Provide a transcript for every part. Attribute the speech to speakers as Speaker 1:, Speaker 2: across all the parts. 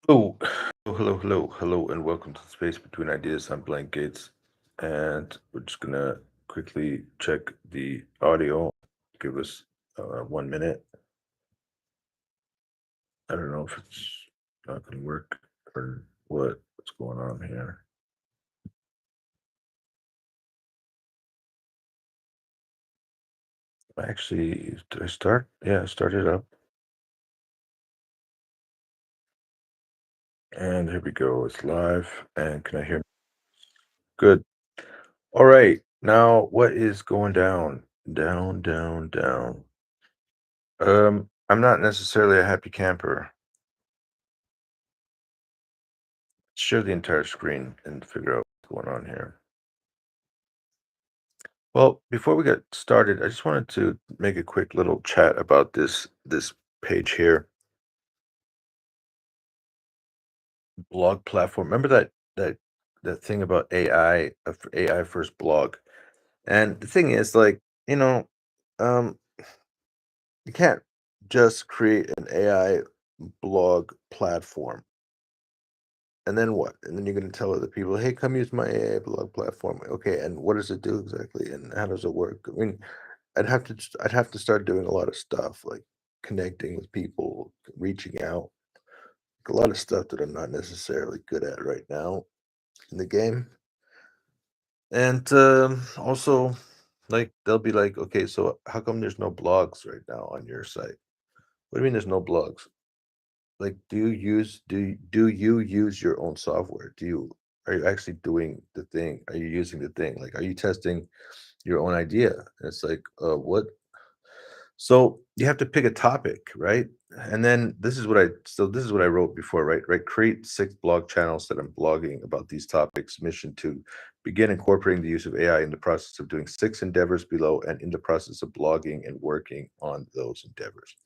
Speaker 1: Hello, hello, and welcome to the space between ideas. I'm Blank Gates, and we're just gonna quickly check the audio. Give us 1 minute. I don't know if it's not gonna work or what's going on here. Actually, did I start? Yeah, I started up, and here we go. It's live, and can I hear? Good. All right. Now, what is going down? Down, down, down. I'm not necessarily a happy camper. Share the entire screen and figure out what's going on here. Well, before we get started, I just wanted to make a quick little chat about this page here, blog platform. Remember that thing about AI, AI first blog. And the thing is, like, you know, um, you can't just create an AI blog platform. And then what? And then you're going to tell other people, hey, come use my AI blog platform. Okay, and what does it do exactly? And how does it work? I mean, I'd have to start doing a lot of stuff, like connecting with people, reaching out, a lot of stuff that I'm not necessarily good at right now in the game. And also, like they'll be like, okay, so how come there's no blogs right now on your site? What do you mean there's no blogs? Like, do you use your own software? Are you actually doing the thing? Are you using the thing? Like, are you testing your own idea? And it's like, what? So you have to pick a topic, right? And then this is what I wrote before, right? Right. Create 6 blog channels that I'm blogging about these topics. Mission to begin incorporating the use of AI in the process of doing 6 endeavors below and in the process of blogging and working on those endeavors.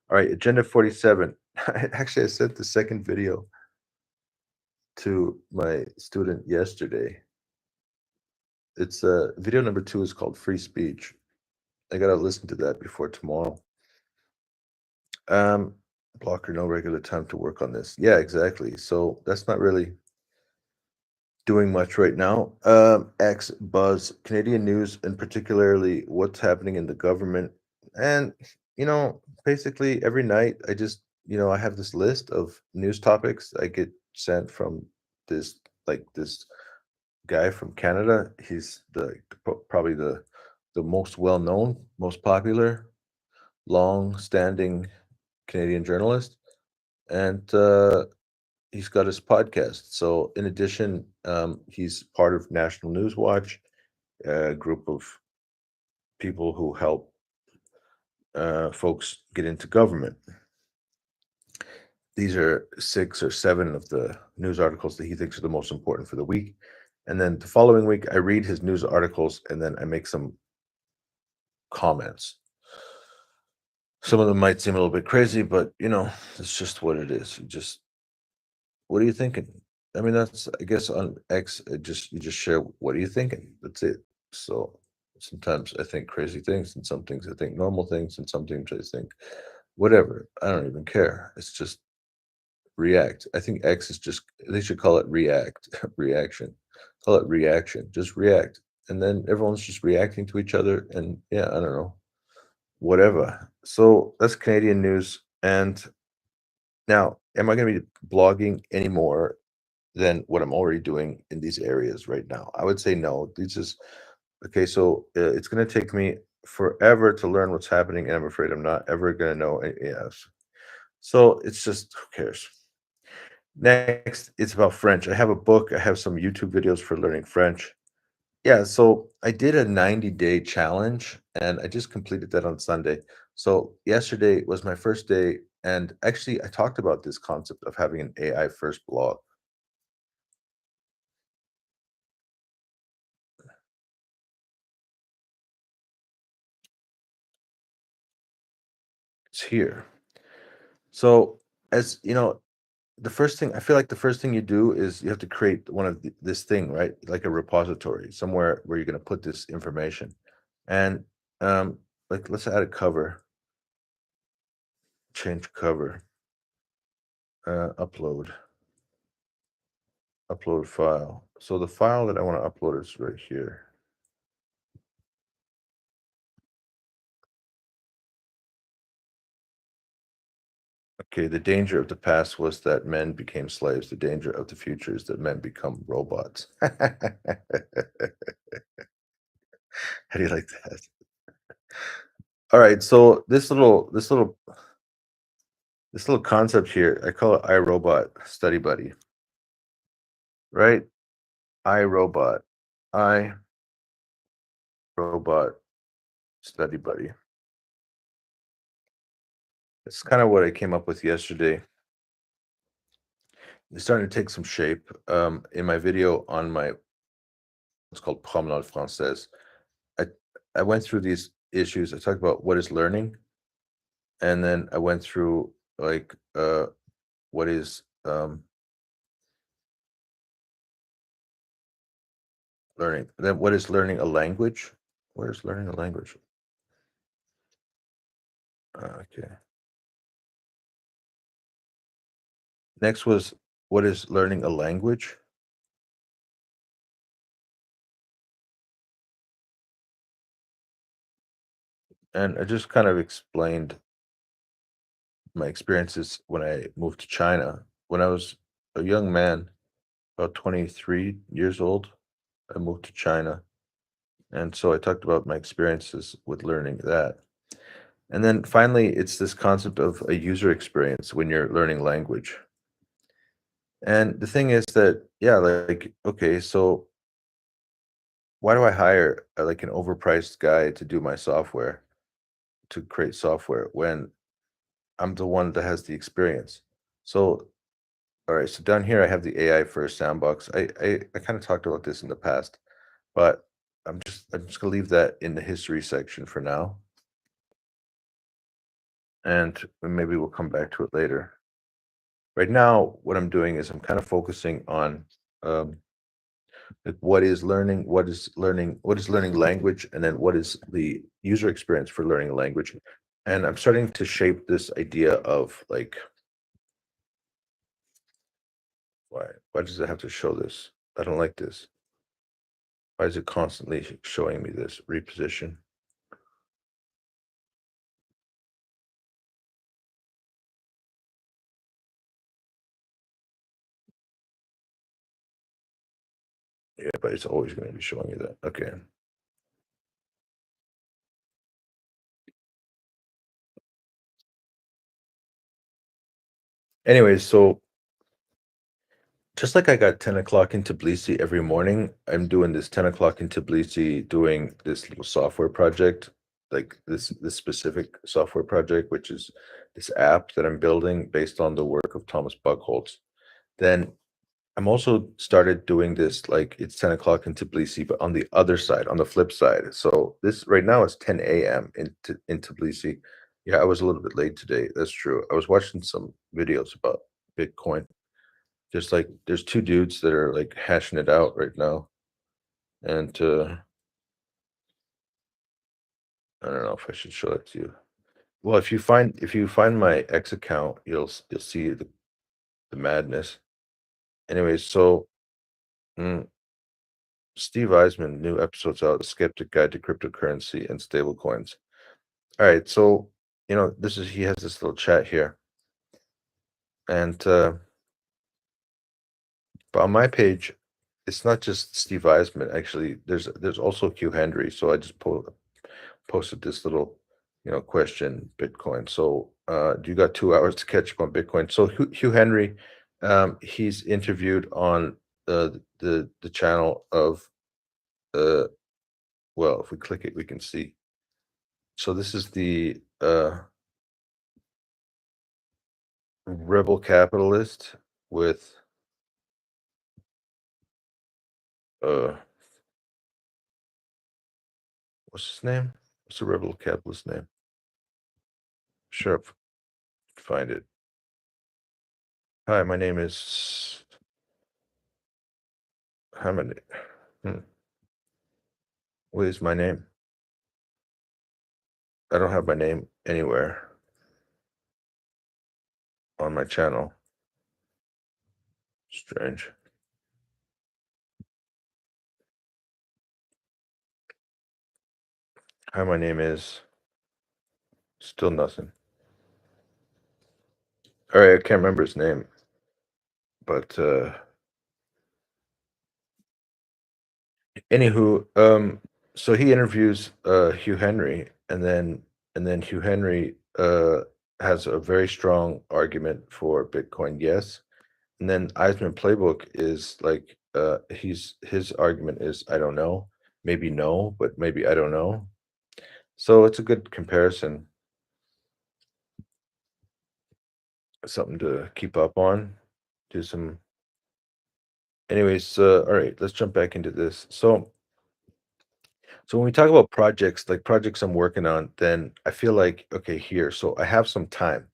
Speaker 1: All right, agenda 47. Actually, I sent the second video to my student yesterday. It's video number 2 is called free speech. I gotta listen to that before tomorrow. Um, blocker, no regular time to work on this. Yeah, exactly. So that's not really doing much right now. X buzz, Canadian news, and particularly what's happening in the government. And basically every night I have this list of news topics I get sent from this guy from Canada. He's probably the most well known, most popular, long standing Canadian journalist, and he's got his podcast. So, in addition, he's part of National News Watch, a group of people who help folks get into government. These are 6 or 7 of the news articles that he thinks are the most important for the week. And then the following week, I read his news articles and then I make some comments. Some of them might seem a little bit crazy, but it's just what it is. What are you thinking? I mean, that's I guess on X, you just share what are you thinking. That's it. So sometimes I think crazy things, and some things I think normal things, and some things I think whatever. I don't even care. It's just react. I think X is just they should call it react reaction. Call it reaction. Just react, and then everyone's just reacting to each other, and yeah, I don't know, whatever. So that's Canadian news. And now, am I going to be blogging anymore than what I'm already doing in these areas right now? I would say no. This is okay. So it's going to take me forever to learn what's happening, and I'm afraid I'm not ever going to know. Yes. So it's just who cares. Next, it's about French. I have a book. I have some YouTube videos for learning French. Yeah, so I did a 90-day challenge and I just completed that on Sunday. So yesterday was my first day, and actually I talked about this concept of having an AI first blog. It's here. So as you know, the first thing I feel like the first thing you do is you have to create this thing, right? Like a repository somewhere where you're going to put this information. And like let's add a cover, change cover. Upload. Upload file. So the file that I want to upload is right here. Okay, the danger of the past was that men became slaves. The danger of the future is that men become robots. How do you like that? All right, so this little concept here, I call it iRobot Study Buddy, right? iRobot, iRobot Study Buddy. It's kind of what I came up with yesterday. It's starting to take some shape. In my video on my it's called Promenade Française. I I went through these issues. I talked about what is learning, and then I went through like what is learning. Then what is learning a language? What is learning a language? Okay. Next was what is learning a language? And I just kind of explained my experiences when I moved to China. When I was a young man, about 23 years old, I moved to China. And so I talked about my experiences with learning that. And then finally, it's this concept of a user experience when you're learning language. And the thing is that, yeah, like, okay, so why do I hire like an overpriced guy to do my software, to create software when I'm the one that has the experience? So, all right, so down here I have the AI first sandbox. I kind of talked about this in the past, but I'm just gonna leave that in the history section for now, and maybe we'll come back to it later. Right now, what I'm doing is I'm kind of focusing on um, like what is learning language, and then what is the user experience for learning a language. And I'm starting to shape this idea of like why does it have to show this? I don't like this. Why is it constantly showing me this reposition? Yeah, but it's always going to be showing you that. Okay. Anyways, so just like I got 10 o'clock in Tbilisi every morning, I'm doing this 10 o'clock in Tbilisi doing this little software project, like this specific software project, which is this app that I'm building based on the work of Thomas Buckholz. Then I'm also started doing this like it's 10 o'clock in Tbilisi, but on the other side, on the flip side. So this right now is 10 a.m. in Tbilisi. Yeah, I was a little bit late today. That's true. I was watching some videos about Bitcoin, just like there's two dudes that are like hashing it out right now. And I don't know if I should show it to you. Well, if you find my X account, you'll see the madness. Anyways, so mm, Steve Eisman, new episodes out, Skeptic Guide to Cryptocurrency and Stablecoins. All right, so this is he has this little chat here, and but on my page, it's not just Steve Eisman. Actually, there's also Hugh Henry. So I just posted this little, question Bitcoin. So, you got 2 hours to catch up on Bitcoin. So Hugh Henry, he's interviewed on the channel of uh, well, if we click it, we can see. So this is the rebel capitalist with uh, what's his name? What's the rebel capitalist name? Sure, find it. Hi, my name is. How many? Hmm. What is my name? I don't have my name anywhere on my channel. Strange. Hi, my name is still nothing. All right, I can't remember his name, but anywho, so he interviews Hugh Henry, and then Hugh Henry has a very strong argument for Bitcoin, yes. And then Eisman Playbook is like his argument is I don't know, maybe no, but maybe I don't know. So it's a good comparison, something to keep up on. Do some anyways, all right, let's jump back into this. So when we talk about projects, like projects I'm working on, then I feel like okay, here, so I have some time.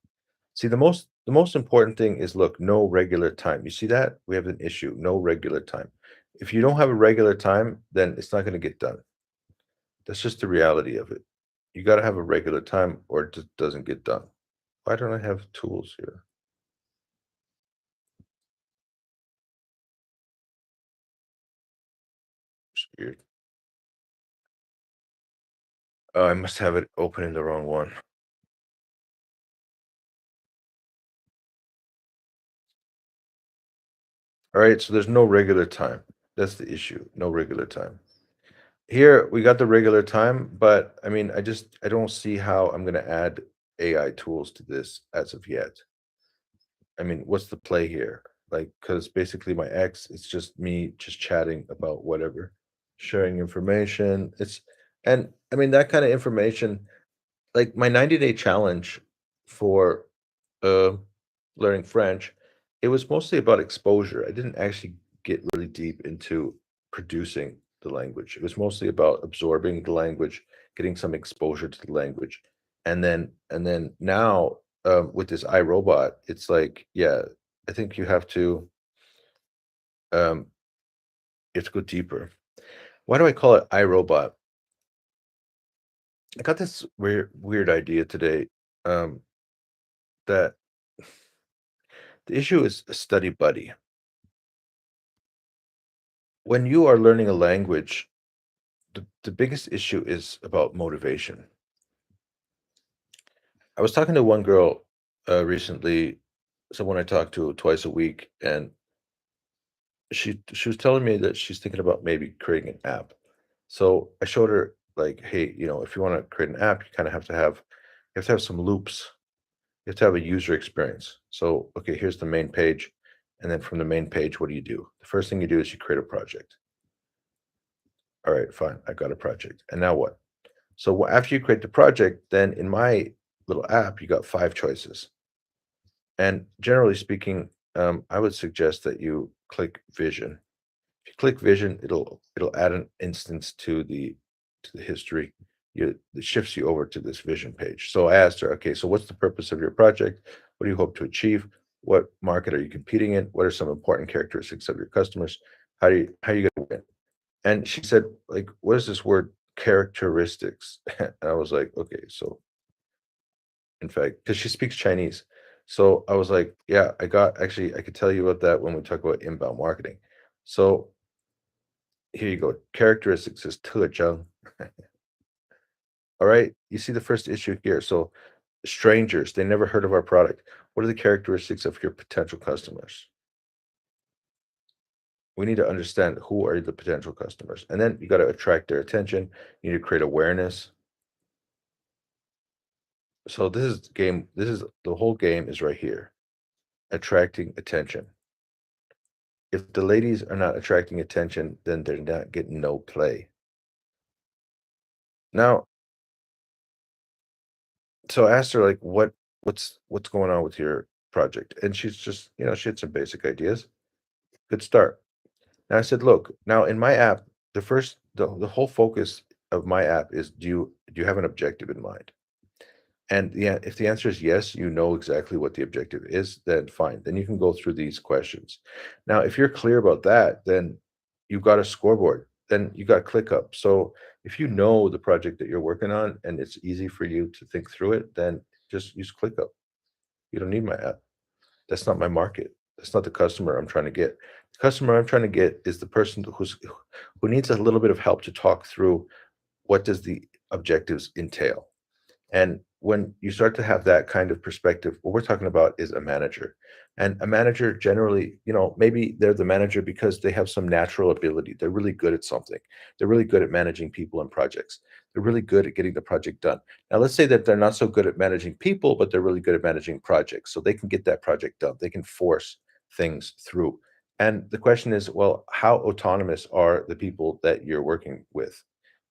Speaker 1: See, the most important thing is look, no regular time. You see that? We have an issue, no regular time. If you don't have a regular time, then it's not going to get done. That's just the reality of it. You got to have a regular time or it just doesn't get done. Why don't I have tools here? It's weird. I must have it open in the wrong one. All right, so there's no regular time. That's the issue. No regular time. Here we got the regular time, but I mean, I don't see how I'm going to add AI tools to this as of yet. I mean, what's the play here? Like, because basically my ex, it's just me just chatting about whatever, sharing information. And I mean, that kind of information, like my 90-day challenge for uh, learning French, it was mostly about exposure. I didn't actually get really deep into producing the language. It was mostly about absorbing the language, getting some exposure to the language, and then now with this iRobot, it's like, yeah, I think um, you have to go deeper. Why do I call it iRobot? I got this weird idea today um, that the issue is a study buddy. When you are learning a language, the biggest issue is about motivation. I was talking to one girl recently, someone I talk to twice a week, and she was telling me that she's thinking about maybe creating an app. So I showed her like, hey, if you want to create an app, you kind of have to have some loops. You have to have a user experience. So okay, here's the main page, and then from the main page, what do you do? The first thing you do is you create a project. All right, fine, I got a project, and now what? So after you create the project, then in my little app, you got 5 choices. And generally speaking, I would suggest that you click Vision. If you click Vision, it'll add an instance to the history. It shifts you over to this Vision page. So I asked her, okay, so what's the purpose of your project? What do you hope to achieve? What market are you competing in? What are some important characteristics of your customers? How are you going to win? And she said, like, what is this word characteristics? And I was like, okay, so in fact, because she speaks Chinese. So I was like, yeah, I could tell you about that when we talk about inbound marketing. So here you go. Characteristics is 特征. All right. You see the first issue here. So strangers, they never heard of our product. What are the characteristics of your potential customers? We need to understand who are the potential customers. And then you got to attract their attention. You need to create awareness. So this is the whole game is right here. Attracting attention. If the ladies are not attracting attention, then they're not getting no play. Now, so I asked her like, what's going on with your project? And she's just, she had some basic ideas. Good start. And I said, look, now in my app, the whole focus of my app is do you have an objective in mind? And yeah, if the answer is yes, you know exactly what the objective is, then fine. Then you can go through these questions. Now, if you're clear about that, then you've got a scoreboard. Then you got ClickUp. So if you know the project that you're working on and it's easy for you to think through it, then just use ClickUp. You don't need my app. That's not my market. That's not the customer I'm trying to get. The customer I'm trying to get is the person who needs a little bit of help to talk through what does the objectives entail. And when you start to have that kind of perspective, what we're talking about is a manager. And a manager generally, maybe they're the manager because they have some natural ability. They're really good at something. They're really good at managing people and projects. They're really good at getting the project done. Now, let's say that they're not so good at managing people, but they're really good at managing projects. So they can get that project done. They can force things through. And the question is, well, how autonomous are the people that you're working with?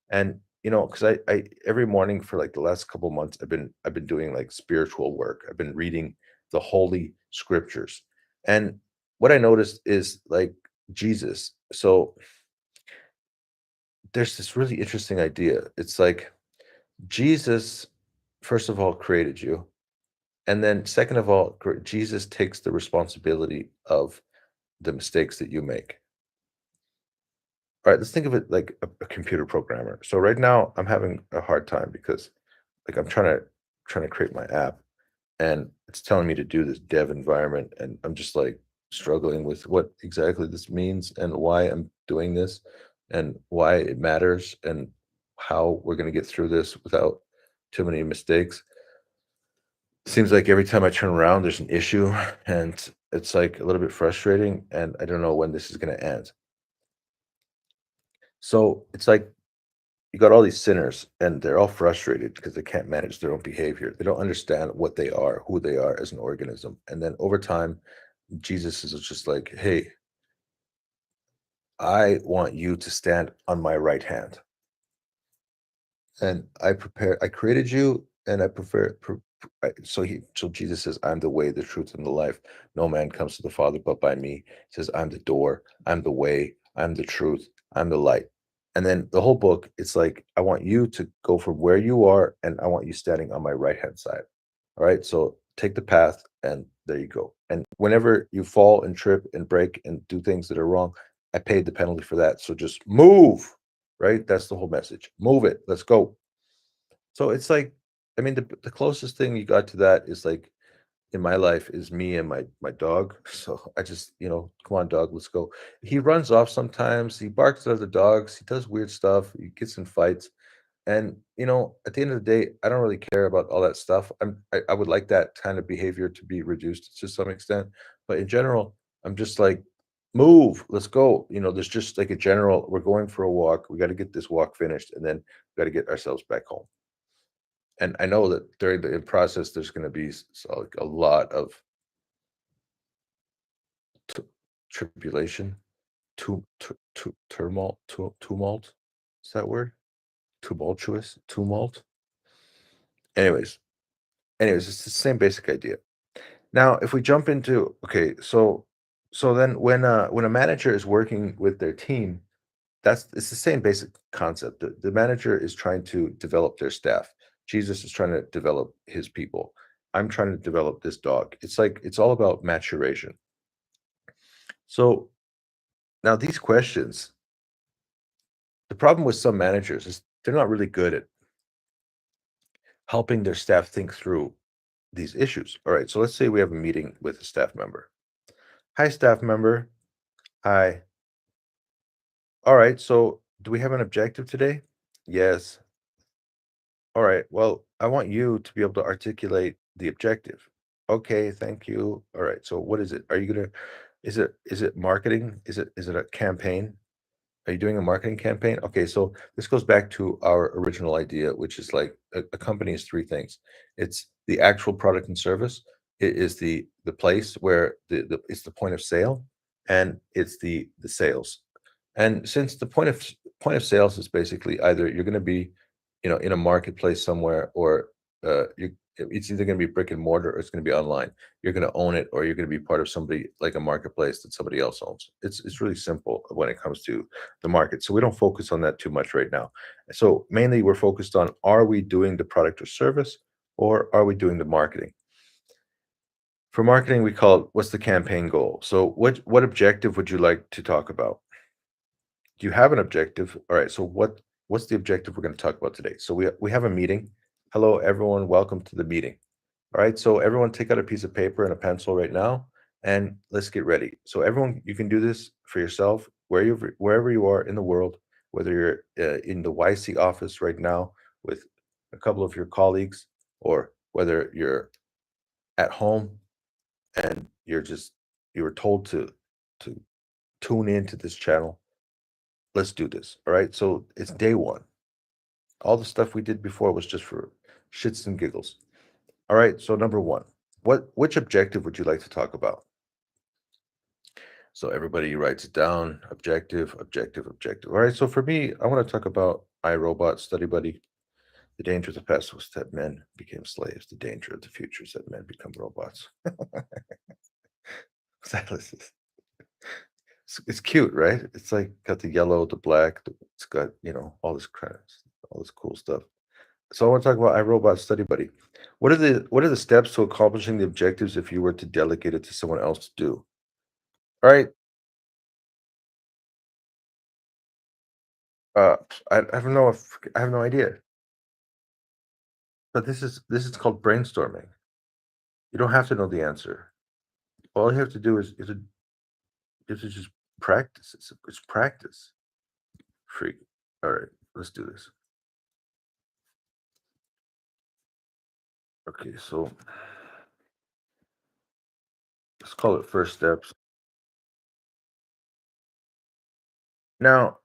Speaker 1: And, because I every morning for like the last couple months, I've been doing like spiritual work. I've been reading the holy scriptures. And what I noticed is like Jesus. So there's this really interesting idea. It's like Jesus, first of all, created you. And then second of all, Jesus takes the responsibility of the mistakes that you make. All right, let's think of it like a computer programmer. So right now I'm having a hard time because like I'm trying to create my app and it's telling me to do this dev environment and I'm just like struggling with what exactly this means and why I'm doing this and why it matters and how we're going to get through this without too many mistakes. Seems like every time I turn around there's an issue and it's like a little bit frustrating and I don't know when this is going to end. So it's like you got all these sinners and they're all frustrated because they can't manage their own behavior. They don't understand what they are, who they are as an organism. And then over time, Jesus is just like, hey, I want you to stand on my right hand. And I created you and I prefer, so Jesus says, I'm the way, the truth, and the life. No man comes to the Father but by me. He says, I'm the door, I'm the way, I'm the truth, I'm the light. And then the whole book, it's like, I want you to go from where you are, and I want you standing on my right hand side. All right. So take the path, and there you go. And whenever you fall and trip and break and do things that are wrong, I paid the penalty for that. So just move. Right. That's the whole message. Move it. Let's go. So it's like, I mean, the closest thing you got to that is like in my life is me and my dog. So I just, come on, dog, let's go. He runs off sometimes. He barks at other dogs. He does weird stuff. He gets in fights. And at the end of the day, I don't really care about all that stuff. I would like that kind of behavior to be reduced to some extent, but in general, I'm just like, move, let's go. There's just like a general. We're going for a walk. We got to get this walk finished, and then we got to get ourselves back home. And I know that during the process, there's going to be like a lot of t- tribulation, tumult. Is that word? Tumultuous, tumult. Anyways, it's the same basic idea. Now, if we jump into okay, so then when a manager is working with their team, it's the same basic concept. The manager is trying to develop their staff. Jesus is trying to develop his people. I'm trying to develop this dog. It's like it's all about maturation. So now these questions, the problem with some managers is they're not really good at helping their staff think through these issues. All right, so let's say we have a meeting with a staff member. Hi, staff member. Hi. All right, so do we have an objective today? Yes. All right. Well, I want you to be able to articulate the objective. Okay, thank you. All right. So what is it? Are you gonna is it marketing? Is it a campaign? Are you doing a marketing campaign? Okay, so this goes back to our original idea, which is like a company is three things. It's the actual product and service, it is the place where it's the point of sale, and it's the sales. And since the point of sales is basically either you're going to be, in a marketplace somewhere, or it's either going to be brick and mortar or it's going to be online. You're going to own it, or you're going to be part of somebody like a marketplace that somebody else owns. It's really simple when it comes to the market. So we don't focus on that too much right now. So mainly we're focused on, are we doing the product or service, or are we doing the marketing? For marketing, we call it, what's the campaign goal? So what objective would you like to talk about? Do you have an objective? All right. So what's the objective we're going to talk about today? So we have a meeting. Hello, everyone. Welcome to the meeting. All right. So everyone take out a piece of paper and a pencil right now, and let's get ready. So everyone, you can do this for yourself wherever you are in the world, whether you're in the YC office right now with a couple of your colleagues, or whether you're at home and you were told to tune into this channel. Let's do this. All right. So it's day one. All the stuff we did before was just for shits and giggles. All right. So number one, which objective would you like to talk about? So everybody writes it down. Objective, objective, objective. All right. So for me, I want to talk about iRobot Study Buddy. The danger of the past was that men became slaves. The danger of the future is that men become robots. It's cute, right? It's like got the yellow, the black. It's got all this kind of all this cool stuff. So I want to talk about iRobot Study Buddy. What are the steps to accomplishing the objectives if you were to delegate it to someone else to do? All right. Uh, I don't know if I have no idea. But this is called brainstorming. You don't have to know the answer. All you have to do is to just practice. It's practice. Freak. All right, let's do this. Okay, so let's call it first steps. Now,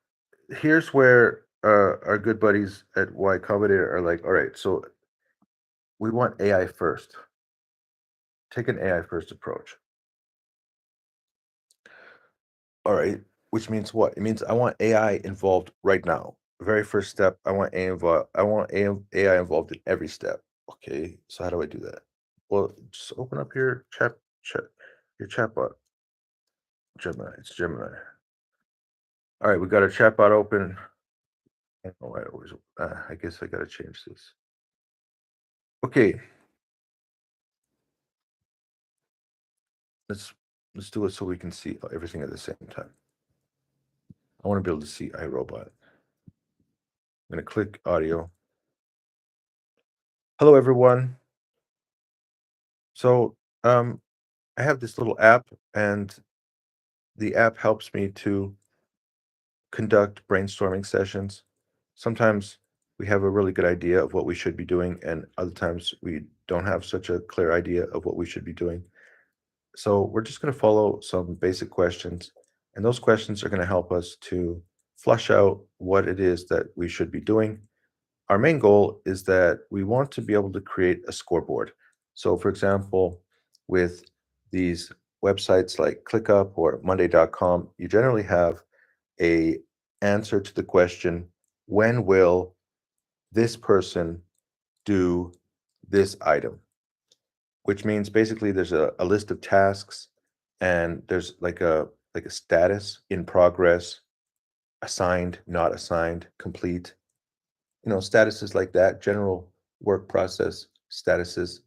Speaker 1: here's where our good buddies at Y Combinator are like, all right, so we want AI first. Take an AI first approach. All right, which means what? It means I want AI involved right now. Very first step, I want AI involved. I want AI involved in every step. Okay, so how do I do that? Well, just open up your your chatbot. Gemini. It's Gemini. All right, we got our chatbot open. I don't know why I always. I guess I got to change this. Okay, let's let's do it so we can see everything at the same time. I want to be able to see iRobot. I'm gonna click audio. Hello, everyone. So, I have this little app, and the app helps me to conduct brainstorming sessions. Sometimes we have a really good idea of what we should be doing, and other times we don't have such a clear idea of what we should be doing. So we're just going to follow some basic questions, and those questions are going to help us to flush out what it is that we should be doing. Our main goal is that we want to be able to create a scoreboard. So, for example, with these websites like ClickUp or Monday.com, you generally have a answer to the question, when will this person do this item? Which means basically there's a list of tasks, and there's like a status: in progress, assigned, not assigned, complete. Statuses like that, general work process statuses.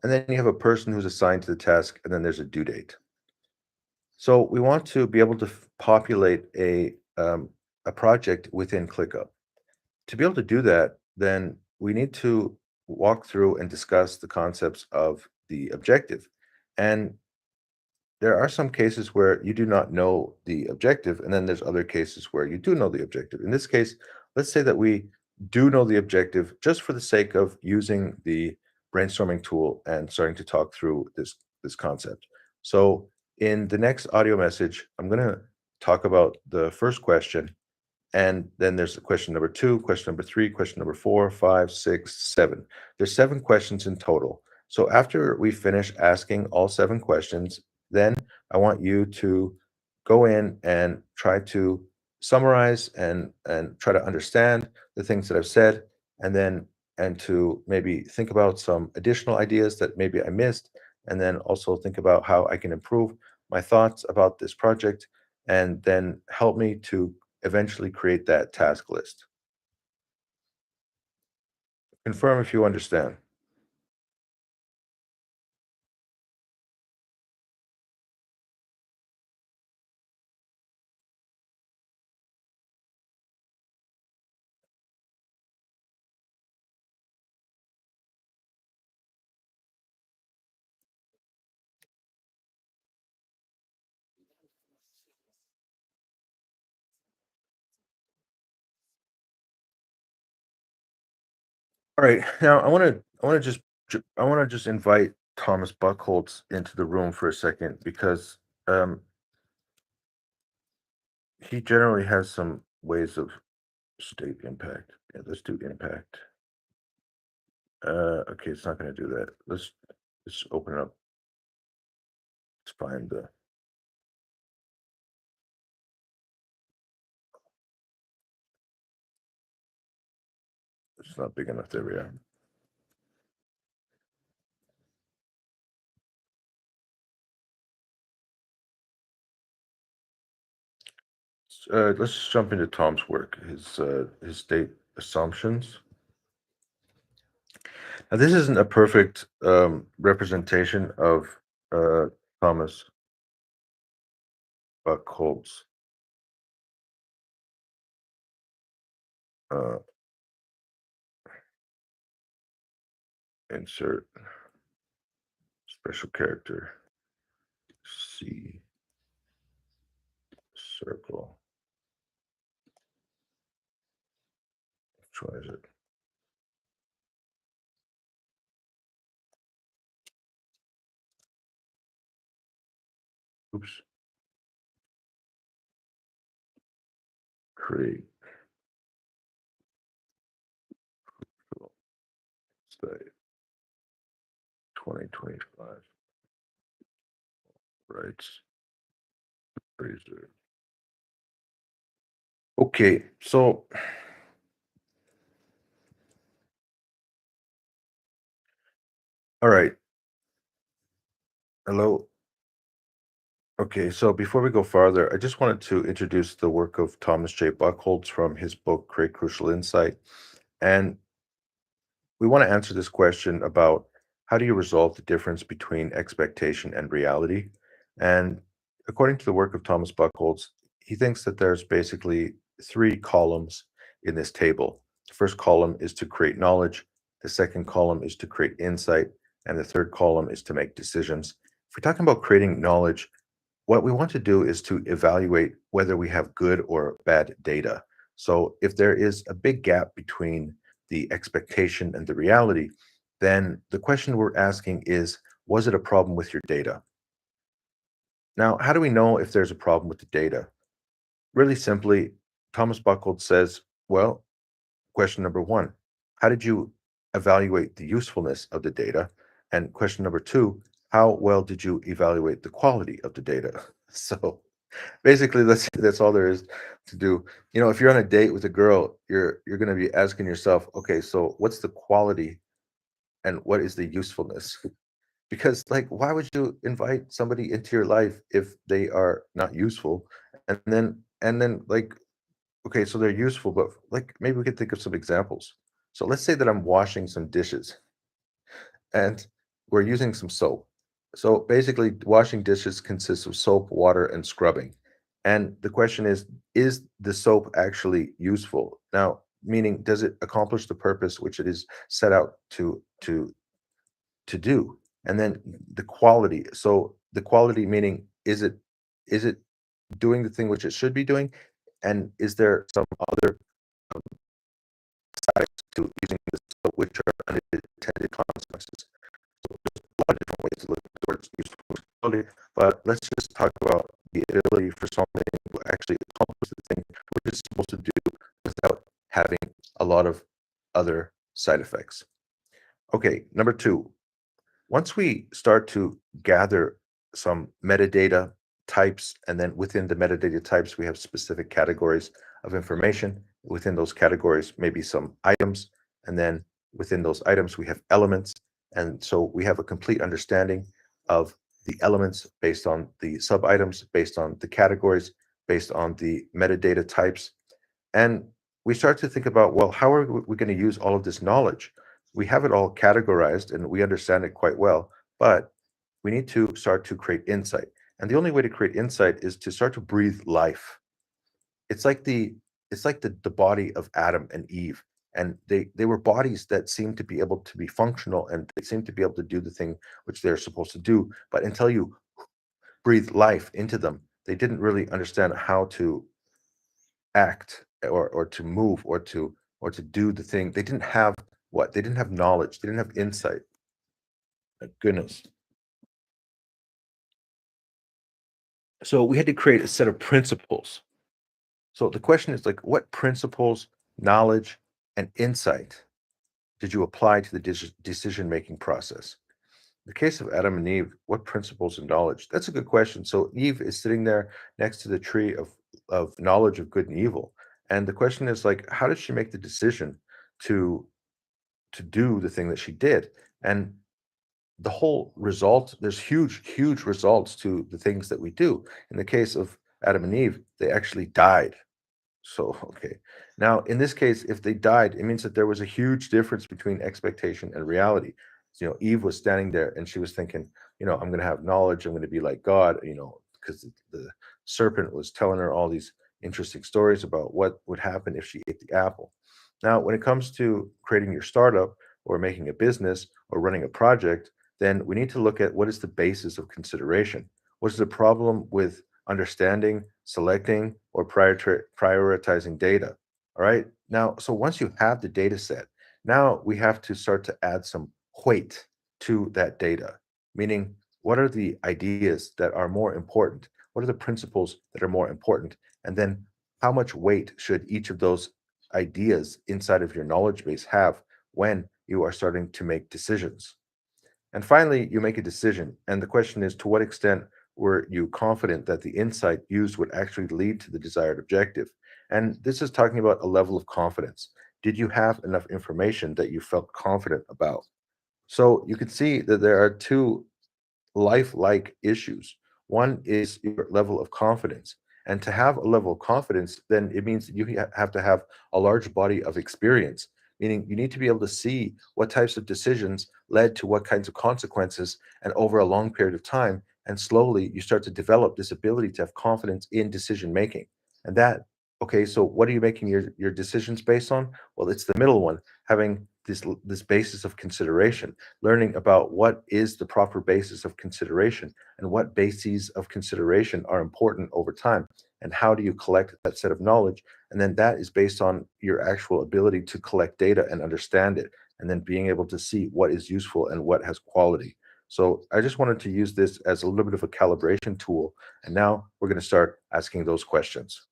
Speaker 1: And then you have a person who's assigned to the task, and then there's a due date. So we want to be able to populate a project within ClickUp. To be able to do that, then we need to walk through and discuss the concepts of the objective. And there are some cases where you do not know the objective, and then there's other cases where you do know the objective. In this case, let's say that we do know the objective just for the sake of using the brainstorming tool and starting to talk through this concept. So in the next audio message, I'm going to talk about the first question, and then there's question number two, question number three, question number four, five, six, seven. There's seven questions in total. So after we finish asking all seven questions, then I want you to go in and try to summarize and try to understand the things that I've said, and then and to maybe think about some additional ideas that maybe I missed, and then also think about how I can improve my thoughts about this project, and then help me to eventually create that task list. Confirm if you understand. All right, now I want to just invite Thomas Buckholtz into the room for a second because um, he generally has some ways of state impact. Yeah, let's do impact. Okay, it's not going to do that. Let's open it up. Let's find the. It's not big enough. There we are. Let's just jump into Tom's work. His state assumptions. Now, this isn't a perfect representation of uh, Thomas Buckholtz. Uh, insert special character C circle. Which one is it? Oops. Create state 2025 rights razor. Okay, so all right. Hello. Okay, so before we go farther, I just wanted to introduce the work of Thomas J. Buckholtz from his book Create Crucial Insight. And we want to answer this question about how do you resolve the difference between expectation and reality? And according to the work of Thomas Buchholz, he thinks that there's basically three columns in this table. The first column is to create knowledge, the second column is to create insight, and the third column is to make decisions. If we're talking about creating knowledge, what we want to do is to evaluate whether we have good or bad data. So if there is a big gap between the expectation and the reality, then the question we're asking is, was it a problem with your data? Now, how do we know if there's a problem with the data? Really simply, Thomas Buchholz says, well, question number one, how did you evaluate the usefulness of the data? And question number two, how well did you evaluate the quality of the data? So basically, that's all there is to do. You know, if you're on a date with a girl, you're going to be asking yourself, okay, so what's the quality and what is the usefulness? Because like, why would you invite somebody into your life if they are not useful? And then like, okay, so they're useful, but like maybe we could think of some examples. So let's say that I'm washing some dishes and we're using some soap. So basically, washing dishes consists of soap, water, and scrubbing. And the question is the soap actually useful? Now, meaning, does it accomplish the purpose which it is set out to do? And then the quality. So the quality meaning, is it doing the thing which it should be doing? And is there some other sides to using the soap which are unintended consequences? So there's a lot of different ways to look towards usefulity, but let's just talk about the ability for something to actually accomplish the thing which it's supposed to do without having a lot of other side effects. Okay, number two, once we start to gather some metadata types, and then within the metadata types, we have specific categories of information. Within those categories, maybe some items, and then within those items, we have elements. And so we have a complete understanding of the elements based on the sub items, based on the categories, based on the metadata types. And we start to think about, well, how are we going to use all of this knowledge? We have it all categorized and we understand it quite well, but we need to start to create insight. And the only way to create insight is to start to breathe life. It's like the body of Adam and Eve. And they were bodies that seemed to be able to be functional and they seemed to be able to do the thing which they're supposed to do. But until you breathe life into them, they didn't really understand how to act or to move or to do the thing. They didn't have what? They didn't have knowledge. They didn't have insight. My goodness. So we had to create a set of principles. So the question is like, what principles, knowledge, and insight did you apply to the decision making process? In the case of Adam and Eve, what principles and knowledge? That's a good question. So Eve is sitting there next to the tree of knowledge of good and evil. And the question is like, how did she make the decision to to do the thing that she did? And the whole result, there's huge results to the things that we do. In the case of Adam and Eve, they actually died. So, okay. Now, in this case, if they died, it means that there was a huge difference between expectation and reality. So, Eve was standing there and she was thinking, I'm going to have knowledge. I'm going to be like God, because the serpent was telling her all these interesting stories about what would happen if she ate the apple. Now, when it comes to creating your startup or making a business or running a project, then we need to look at what is the basis of consideration. What is the problem with understanding, selecting, or prioritizing data. All right. Now, so once you have the data set, now we have to start to add some weight to that data, meaning what are the ideas that are more important? What are the principles that are more important? And then how much weight should each of those ideas inside of your knowledge base have when you are starting to make decisions? And finally, you make a decision. And the question is, to what extent were you confident that the insight used would actually lead to the desired objective? And this is talking about a level of confidence. Did you have enough information that you felt confident about? So you can see that there are two lifelike issues. One is your level of confidence. And to have a level of confidence, then it means that you have to have a large body of experience, meaning you need to be able to see what types of decisions led to what kinds of consequences and over a long period of time. And slowly you start to develop this ability to have confidence in decision making. And that, okay, so what are you making your decisions based on? Well, it's the middle one, having this basis of consideration, learning about what is the proper basis of consideration and what bases of consideration are important over time, and how do you collect that set of knowledge, and then that is based on your actual ability to collect data and understand it, and then being able to see what is useful and what has quality. So I just wanted to use this as a little bit of a calibration tool, and now we're going to start asking those questions.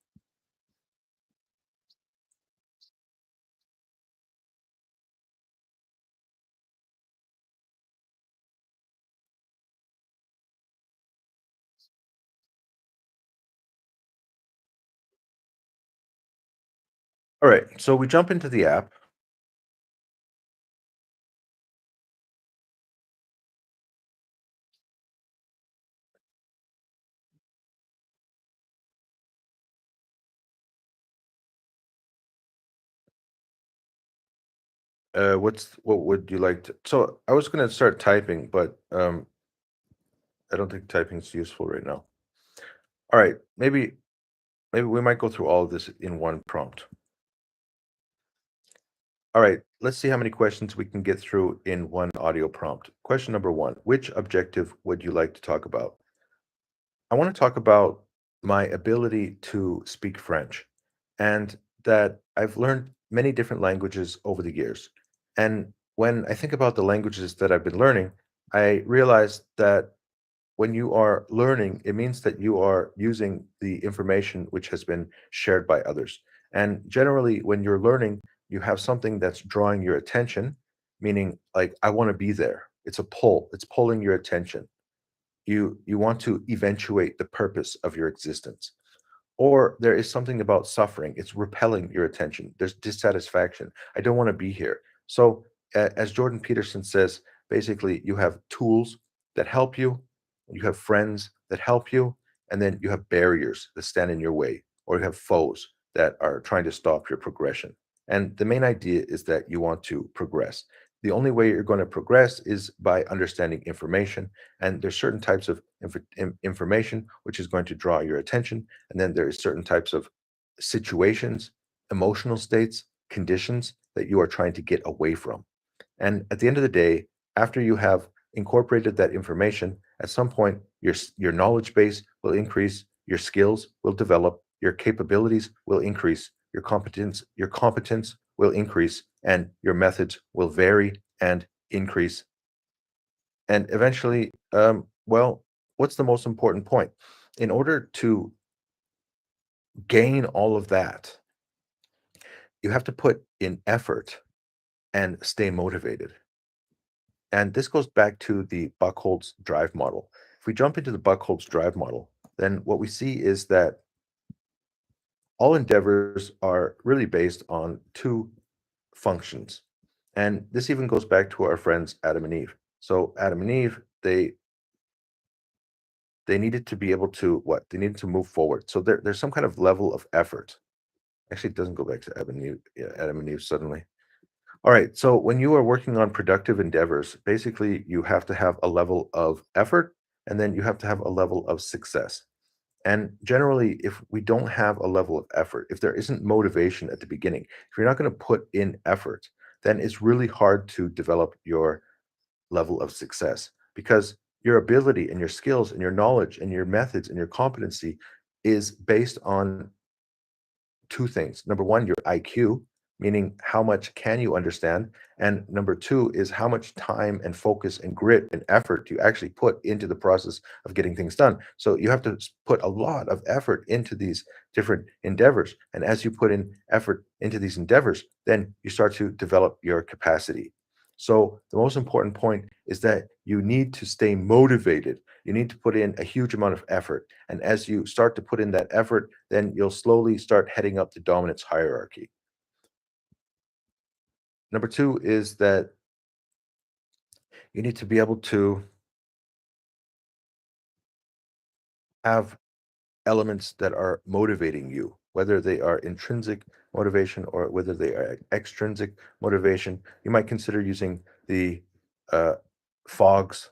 Speaker 1: All right, so we jump into the app. What would you like to? So I was going to start typing, but I don't think typing is useful right now. All right, maybe we might go through all of this in one prompt. All right, let's see how many questions we can get through in one audio prompt. Question number one: which objective would you like to talk about? I want to talk about my ability to speak French, and that I've learned many different languages over the years. And when I think about the languages that I've been learning, I realize that when you are learning, it means that you are using the information which has been shared by others. And generally, when you're learning, you have something that's drawing your attention, meaning like, I want to be there. It's a pull, it's pulling your attention. You want to eventuate the purpose of your existence. Or there is something about suffering. It's repelling your attention. There's dissatisfaction. I don't want to be here. So, as Jordan Peterson says, basically, you have tools that help you have friends that help you, and then you have barriers that stand in your way, or you have foes that are trying to stop your progression. And the main idea is that you want to progress. The only way you're going to progress is by understanding information. And there's certain types of information which is going to draw your attention, and then there is certain types of situations, emotional states, conditions that you are trying to get away from. And at the end of the day, after you have incorporated that information, at some point your knowledge base will increase, your skills will develop, your capabilities will increase, your competence will increase and your methods will vary and increase. And eventually, well, what's the most important point? In order to gain all of that, you have to put in effort and stay motivated. And this goes back to the Buckholz drive model. If we jump into the Buckholz drive model, then what we see is that all endeavors are really based on two functions. And this even goes back to our friends Adam and Eve. So Adam and Eve, they needed to be able to what? They needed to move forward. So there's some kind of level of effort. Actually, it doesn't go back to Adam and Eve, yeah, Adam and Eve suddenly. All right. So when you are working on productive endeavors, basically you have to have a level of effort and then you have to have a level of success. And generally, if we don't have a level of effort, if there isn't motivation at the beginning, if you're not going to put in effort, then it's really hard to develop your level of success because your ability and your skills and your knowledge and your methods and your competency is based on two things. Number one, your IQ, meaning how much can you understand? And number two is how much time and focus and grit and effort do you actually put into the process of getting things done. So you have to put a lot of effort into these different endeavors. And as you put in effort into these endeavors, then you start to develop your capacity. So the most important point is that you need to stay motivated. You need to put in a huge amount of effort. And as you start to put in that effort, then you'll slowly start heading up the dominance hierarchy. Number two is that you need to be able to have elements that are motivating you, whether they are intrinsic motivation or whether they are extrinsic motivation. You might consider using the uh, Fogg's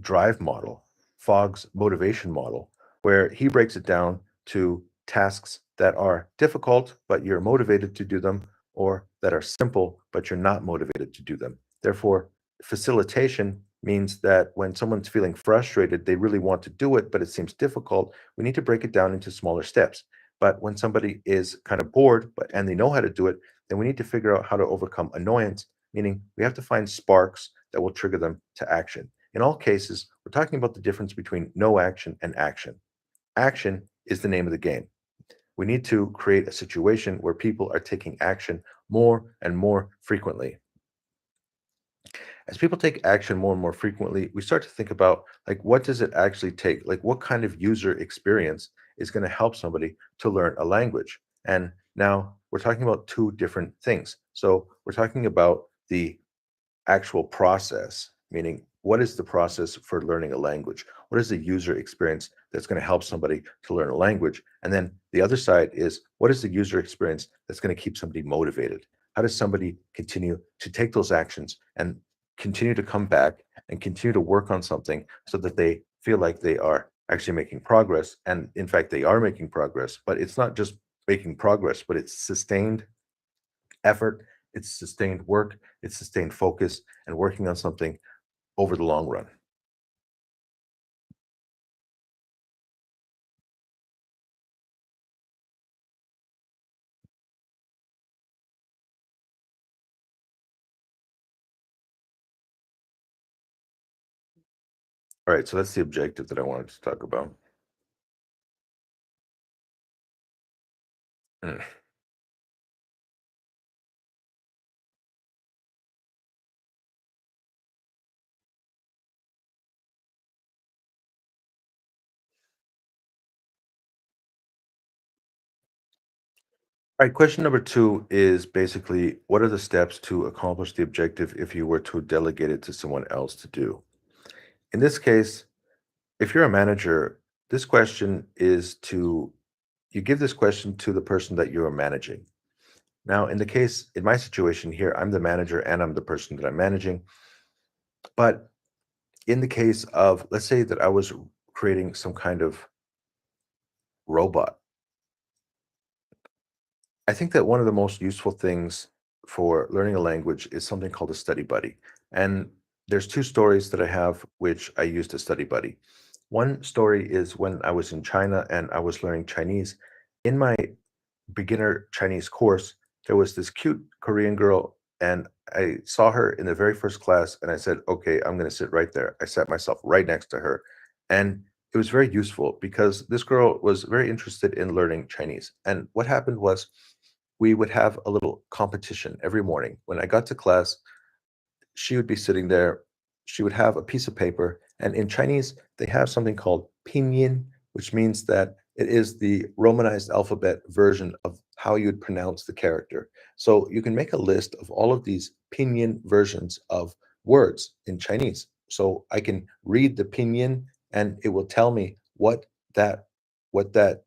Speaker 1: drive model, Fogg's motivation model, where he breaks it down to tasks that are difficult, but you're motivated to do them, or that are simple, but you're not motivated to do them. Therefore, facilitation means that when someone's feeling frustrated, they really want to do it, but it seems difficult. We need to break it down into smaller steps. But when somebody is kind of bored, but and they know how to do it, then we need to figure out how to overcome annoyance, meaning we have to find sparks that will trigger them to action. In all cases, we're talking about the difference between no action and action. Action is the name of the game. We need to create a situation where people are taking action more and more frequently. As people take action more and more frequently, we start to think about like what does it actually take? Like what kind of user experience is going to help somebody to learn a language? And now we're talking about two different things. So we're talking about the actual process, meaning what is the process for learning a language? What is the user experience that's going to help somebody to learn a language? And then the other side is what is the user experience that's going to keep somebody motivated? How does somebody continue to take those actions and continue to come back and continue to work on something so that they feel like they are actually making progress? And in fact, they are making progress, but it's not just making progress, but it's sustained effort, it's sustained work, it's sustained focus, and working on something over the long run. All right, so that's the objective that I wanted to talk about. Mm. All right, question number two is basically what are the steps to accomplish the objective if you were to delegate it to someone else to do? In this case, if you're a manager, this question is to you give this question to the person that you are managing. Now, in my situation here, I'm the manager and I'm the person that I'm managing. But in the case of, let's say that I was creating some kind of robot, I think that one of the most useful things for learning a language is something called a study buddy. And there's two stories that I have which I used a study buddy. One story is when I was in China and I was learning Chinese. In my beginner Chinese course, there was this cute Korean girl, and I saw her in the very first class, and I said, "Okay, I'm gonna sit right there." I sat myself right next to her, and it was very useful because this girl was very interested in learning Chinese. And what happened was we would have a little competition every morning. When I got to class, she would be sitting there. She would have a piece of paper, and in Chinese, they have something called pinyin, which means that it is the Romanized alphabet version of how you'd pronounce the character. So you can make a list of all of these pinyin versions of words in Chinese. So I can read the pinyin, and it will tell me that what that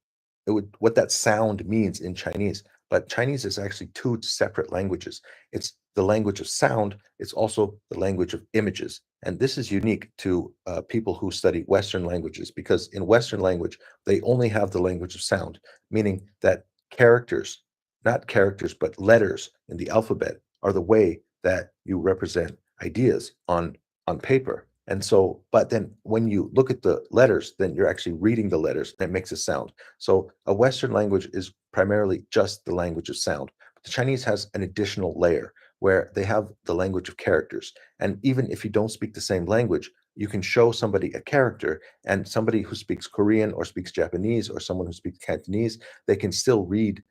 Speaker 1: what that sound means in Chinese. But Chinese is actually two separate languages. It's the language of sound, it's also the language of images. And this is unique to people who study Western languages because in Western language, they only have the language of sound, meaning that characters, not characters, but letters in the alphabet are the way that you represent ideas on paper. And so, but then when you look at the letters, then you're actually reading the letters and it makes a sound. So a Western language is primarily just the language of sound. But the Chinese has an additional layer where they have the language of characters. And even if you don't speak the same language, you can show somebody a character, and somebody who speaks Korean or speaks Japanese or someone who speaks Cantonese, they can still read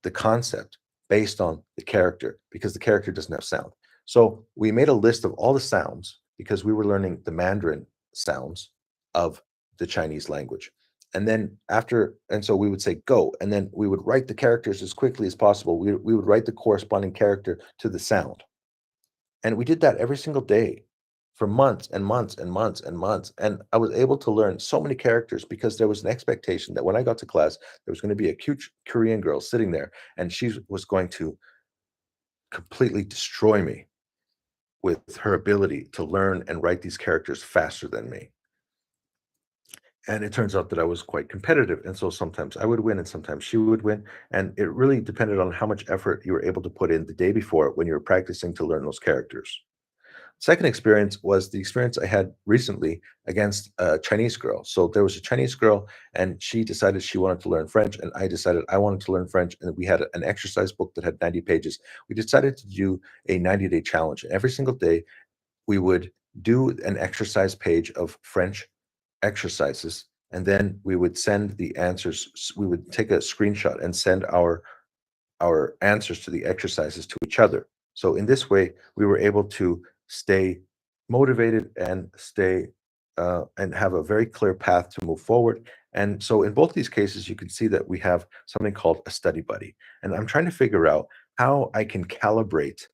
Speaker 1: the concept based on the character because the character doesn't have sound. So we made a list of all the sounds because we were learning the Mandarin sounds of the Chinese language. And then and so we would say go, and then we would write the characters as quickly as possible. We would write the corresponding character to the sound. And we did that every single day for months and months and months and months. And I was able to learn so many characters because there was an expectation that when I got to class, there was going to be a cute Korean girl sitting there and she was going to completely destroy me with her ability to learn and write these characters faster than me. And it turns out that I was quite competitive. And so sometimes I would win and sometimes she would win. And it really depended on how much effort you were able to put in the day before when you were practicing to learn those characters. Second experience was the experience I had recently against a Chinese girl. So there was a Chinese girl, and she decided she wanted to learn French, and I decided I wanted to learn French. And we had an exercise book that had 90 pages. We decided to do a 90-day challenge. Every single day, we would do an exercise page of French exercises, and then we would send the answers. We would take a screenshot and send our answers to the exercises to each other. So in this way, we were able to stay motivated and stay and have a very clear path to move forward. And so in both these cases, you can see that we have something called a study buddy. And I'm trying to figure out how I can calibrate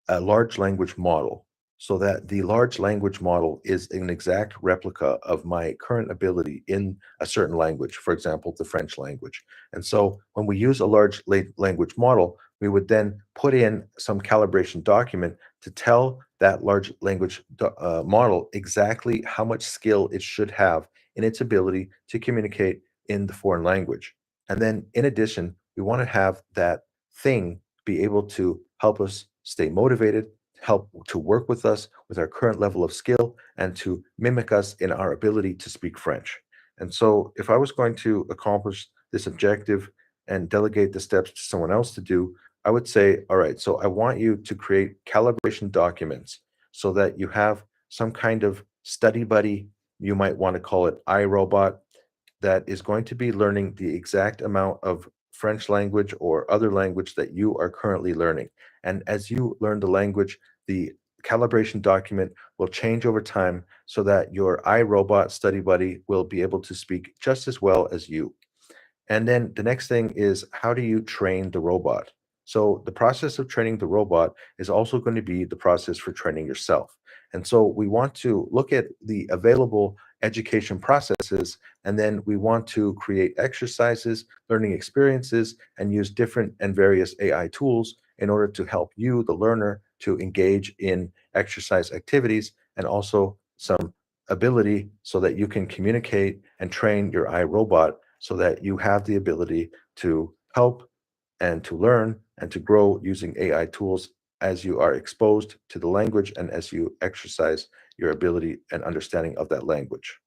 Speaker 1: a large language model so that the large language model is an exact replica of my current ability in a certain language, for example, the French language. And so when we use a large language model, we would then put in some calibration document to tell that large language model exactly how much skill it should have in its ability to communicate in the foreign language. And then in addition, we want to have that thing be able to help us stay motivated, help to work with us with our current level of skill, and to mimic us in our ability to speak French. And so, if I was going to accomplish this objective and delegate the steps to someone else to do, I would say, all right, so I want you to create calibration documents so that you have some kind of study buddy. You might want to call it iRobot that is going to be learning the exact amount of French language or other language that you are currently learning. And as you learn the language, the calibration document will change over time so that your iRobot study buddy will be able to speak just as well as you. And then the next thing is how do you train the robot? So the process of training the robot is also going to be the process for training yourself. And so we want to look at the available education processes, and then we want to create exercises, learning experiences, and use different and various AI tools in order to help you, the learner, to engage in exercise activities and also some ability so that you can communicate and train your iRobot so that you have the ability to help and to learn and to grow using AI tools as you are exposed to the language and as you exercise your ability and understanding of that language.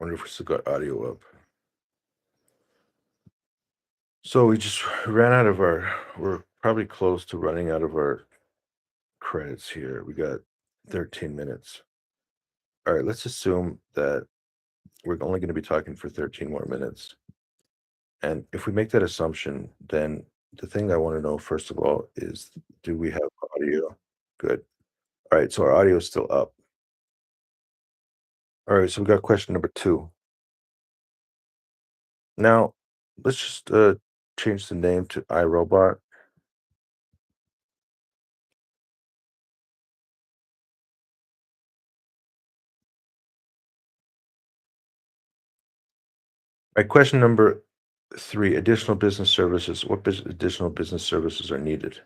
Speaker 1: Wonder if we still got audio up. So we just ran out of our. We're probably close to running out of our credits here. We got 13 minutes. All right, let's assume that we're only going to be talking for 13 more minutes. And if we make that assumption, then the thing I want to know, first of all, is do we have audio? Good. All right, so our audio is still up. All right, so we got question number two. Now, let's just change the name to iRobot. All right, question number three, additional business services. What additional business services are needed?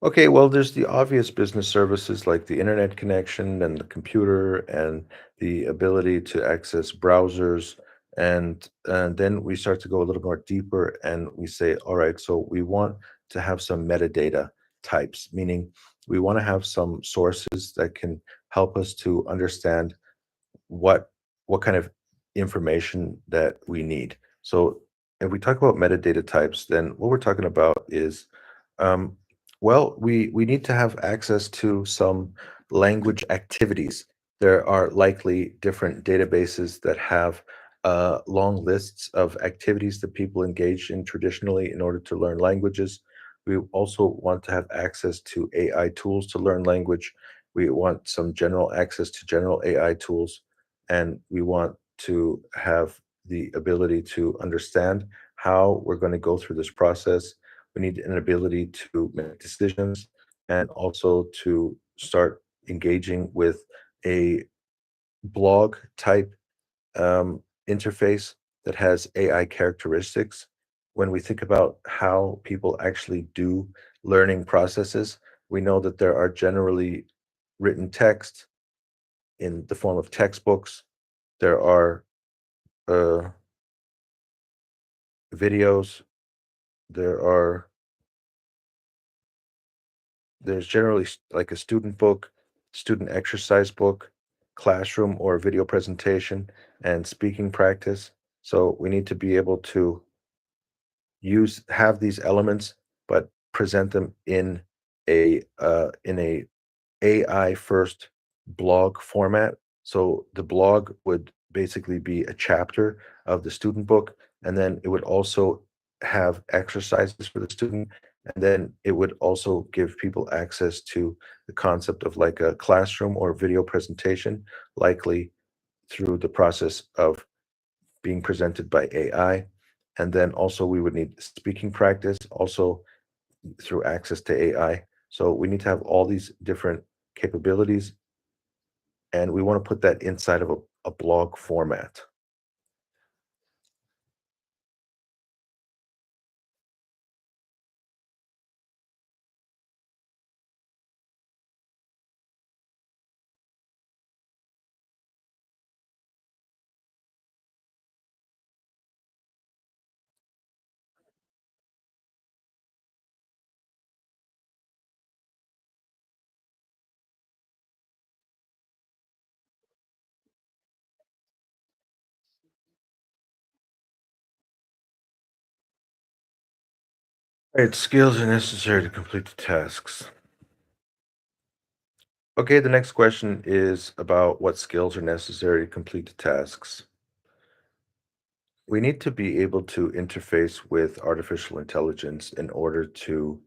Speaker 1: Okay, well, there's the obvious business services like the internet connection and the computer and the ability to access browsers. And then we start to go a little more deeper and we say, all right, so we want to have some metadata types, meaning we want to have some sources that can help us to understand what what kind of information that we need. So if we talk about metadata types, then what we're talking about is, um, well, we need to have access to some language activities. There are likely different databases that have long lists of activities that people engage in traditionally in order to learn languages. We also want to have access to AI tools to learn language. We want some general access to general AI tools, and we want to have the ability to understand how we're going to go through this process. We need an ability to make decisions and also to start engaging with a blog type interface that has AI characteristics. When we think about how people actually do learning processes, we know that there are generally written text in the form of textbooks. There are uh, videos. There are there's generally like a student book, student exercise book, classroom or video presentation, and speaking practice. So we need to be able to use have these elements, but present them in a AI first blog format. So the blog would basically be a chapter of the student book, and then it would also have exercises for the student, and then it would also give people access to the concept of like a classroom or video presentation, likely through the process of being presented by AI. And then also we would need speaking practice, also through access to AI. So we need to have all these different capabilities, and we want to put that inside of a blog format. Right, skills are necessary to complete the tasks. Okay, the next question is about what skills are necessary to complete the tasks. We need to be able to interface with artificial intelligence in order to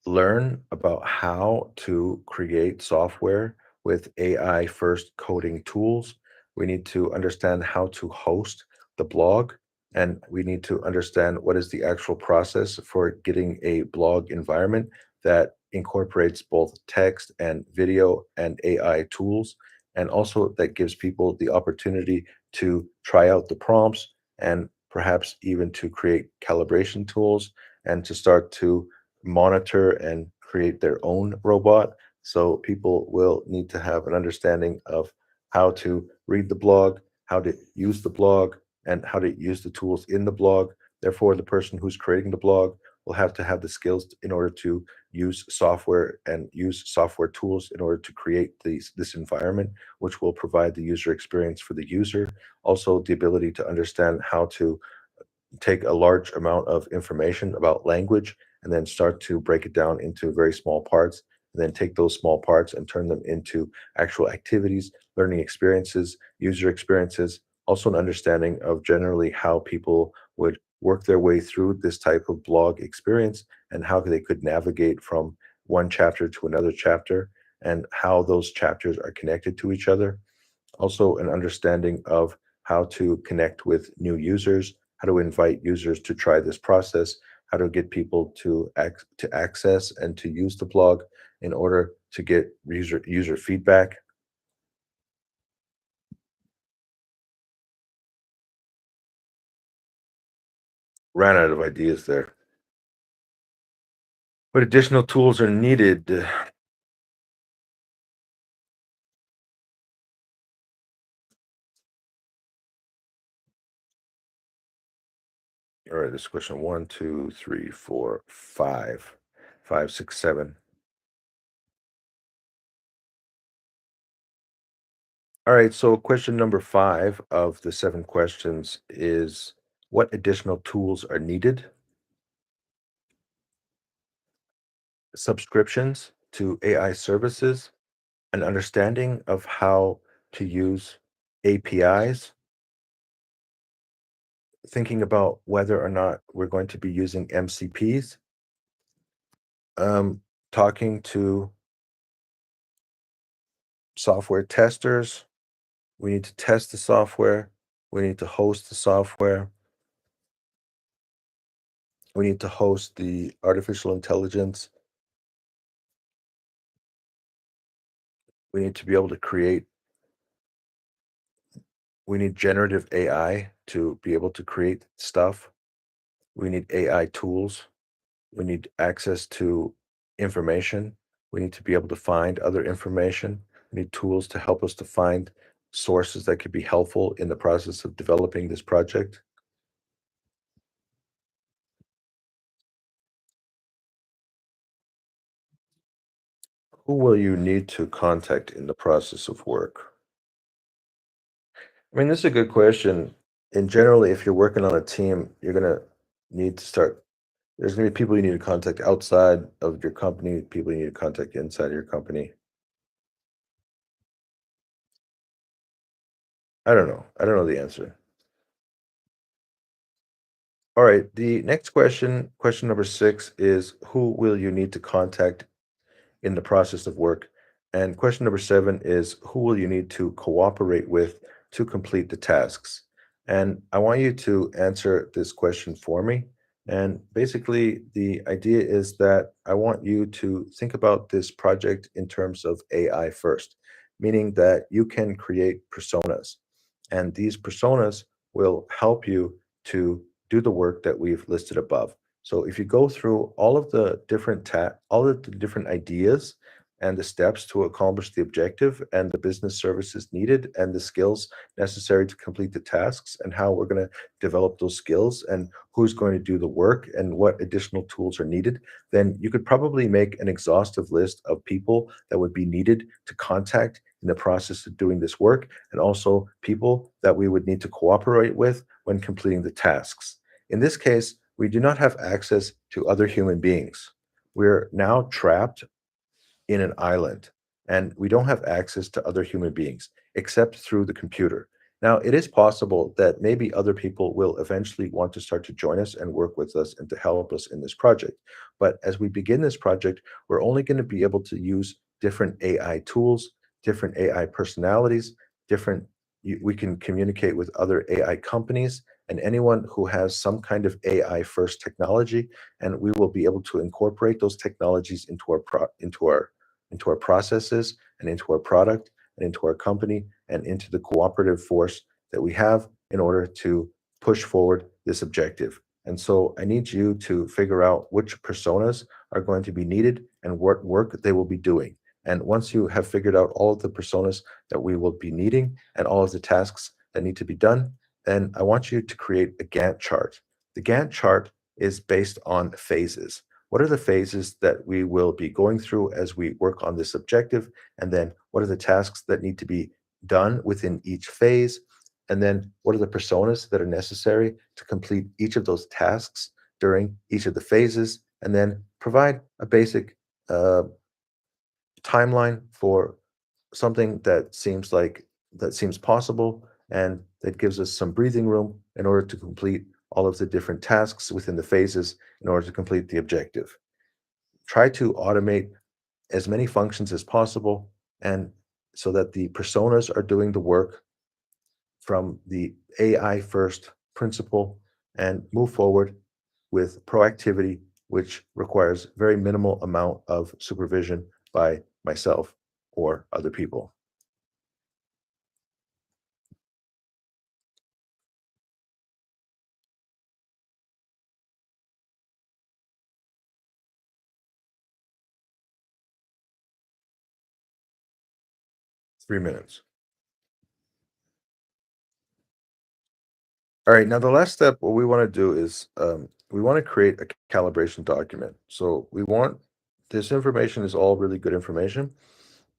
Speaker 1: learn about how to create software with AI first coding tools. We need to understand how to host the blog, and we need to understand what is the actual process for getting a blog environment that incorporates both text and video and AI tools, and also that gives people the opportunity to try out the prompts and perhaps even to create calibration tools and to start to monitor and create their own robot. So people will need to have an understanding of how to read the blog, how to use the blog, and how to use the tools in the blog. Therefore, the person who's creating the blog will have to have the skills in order to use software and use software tools in order to create this environment, which will provide the user experience for the user. Also, the ability to understand how to take a large amount of information about language and then start to break it down into very small parts, and then take those small parts and turn them into actual activities, learning experiences, user experiences, also an understanding of generally how people would work their way through this type of blog experience and how they could navigate from one chapter to another chapter and how those chapters are connected to each other. Also an understanding of how to connect with new users, how to invite users to try this process, how to get people to access and to use the blog in order to get user feedback. Ran out of ideas there. What additional tools are needed? All right, this question one, two, three, four, five, five, six, seven. All right, so question number five of the seven questions is, what additional tools are needed? Subscriptions to AI services, an understanding of how to use APIs, thinking about whether or not we're going to be using MCPs, um, talking to software testers. We need to test the software. We need to host the software. We need to host the artificial intelligence. We need to be able to create, we need generative AI to be able to create stuff. We need AI tools. We need access to information. We need to be able to find other information. We need tools to help us to find sources that could be helpful in the process of developing this project. Who will you need to contact in the process of work? I mean, this is a good question. And generally, if you're working on a team, you're gonna need to start. There's gonna be people you need to contact outside of your company, people you need to contact inside your company. I don't know. I don't know the answer. All right. The next question, question number six, is who will you need to contact in the process of work? And question number seven is who will you need to cooperate with to complete the tasks? And I want you to answer this question for me. And basically, the idea is that I want you to think about this project in terms of AI first, meaning that you can create personas. And these personas will help you to do the work that we've listed above. So if you go through all of the different ideas and the steps to accomplish the objective and the business services needed and the skills necessary to complete the tasks and how we're going to develop those skills and who's going to do the work and what additional tools are needed, then you could probably make an exhaustive list of people that would be needed to contact in the process of doing this work, and also people that we would need to cooperate with when completing the tasks. In this case, we do not have access to other human beings. We're now trapped in an island, and we don't have access to other human beings except through the computer. Now, it is possible that maybe other people will eventually want to start to join us and work with us and to help us in this project. But as we begin this project, we're only going to be able to use different AI tools, different AI personalities, different, we can communicate with other AI companies and anyone who has some kind of AI first technology, and we will be able to incorporate those technologies into our processes and into our product and into our company and into the cooperative force that we have in order to push forward this objective. And so I need you to figure out which personas are going to be needed and what work they will be doing. And once you have figured out all of the personas that we will be needing and all of the tasks that need to be done, then I want you to create a Gantt chart. The Gantt chart is based on phases. what are the phases that we will be going through as we work on this objective? And then what are the tasks that need to be done within each phase? And then what are the personas that are necessary to complete each of those tasks during each of the phases? And then provide a basic uh, timeline for something that seems possible and that gives us some breathing room in order to complete all of the different tasks within the phases in order to complete the objective. Try to automate as many functions as possible and so that the personas are doing the work from the AI first principle and move forward with proactivity, which requires very minimal amount of supervision by myself or other people. 3 minutes. All right, now the last step, what we want to do is we want to create a calibration document. So we want this information is all really good information,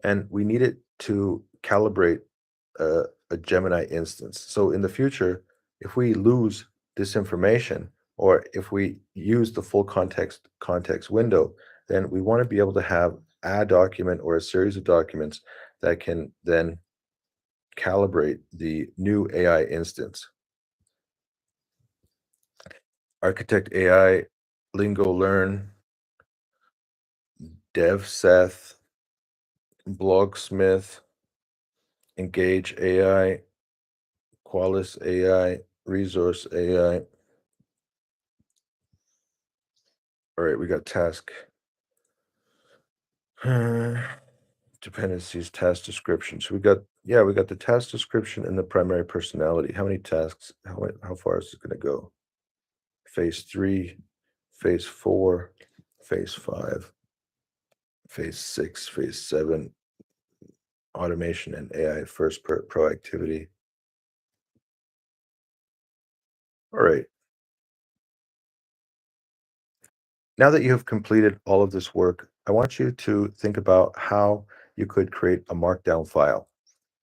Speaker 1: and we need it to calibrate a Gemini instance. So in the future, if we lose this information or if we use the full context window, then we want to be able to have a document or a series of documents that can then calibrate the new AI instance. Architect AI, Lingo Learn, DevSeth, Blogsmith, Engage AI, Qualis AI, Resource AI. All right, we got task dependencies, task description. So we got the task description and the primary personality. How many tasks? How far is it going to go? Phase 3, phase 4, phase 5, phase 6, phase 7, automation and AI first proactivity. All right. Now that you have completed all of this work, I want you to think about how you could create a markdown file.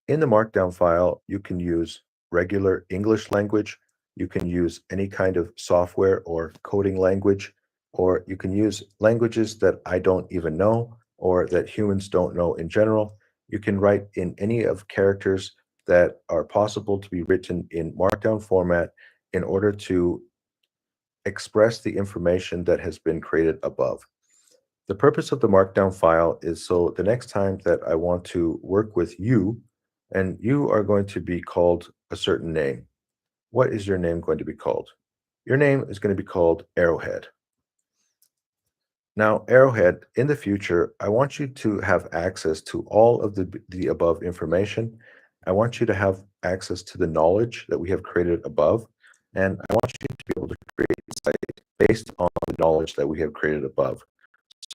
Speaker 1: In the markdown file, you can use regular English language, you can use any kind of software or coding language, or you can use languages that I don't even know or that humans don't know in general. You can write in any of characters that are possible to be written in markdown format in order to express the information that has been created above. The purpose of the markdown file is so the next time that I want to work with you, and you are going to be called a certain name. What is your name going to be called? Your name is going to be called Arrowhead. Now, Arrowhead, in the future, I want you to have access to all of the above information. I want you to have access to the knowledge that we have created above, and I want you to be able to create a site based on the knowledge that we have created above.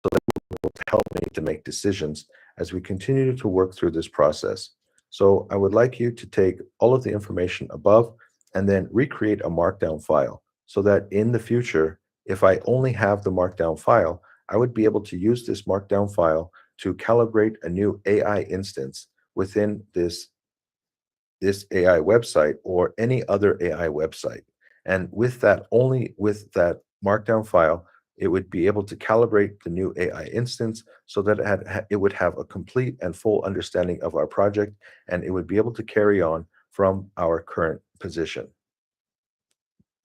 Speaker 1: So that will help me to make decisions as we continue to work through this process. So I would like you to take all of the information above and then recreate a markdown file so that in the future, if I only have the markdown file, I would be able to use this markdown file to calibrate a new AI instance within this AI website or any other AI website. And with that, only with that markdown file, it would be able to calibrate the new AI instance so that it would have a complete and full understanding of our project, and it would be able to carry on from our current position.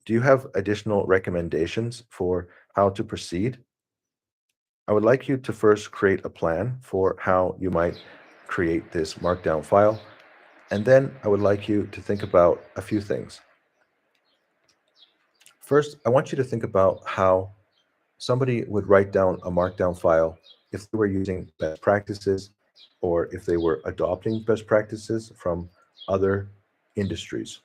Speaker 1: Do you have additional recommendations for how to proceed? I would like you to first create a plan for how you might create this markdown file, and then I would like you to think about a few things. First, I want you to think about how somebody would write down a markdown file if they were using best practices or if they were adopting best practices from other industries.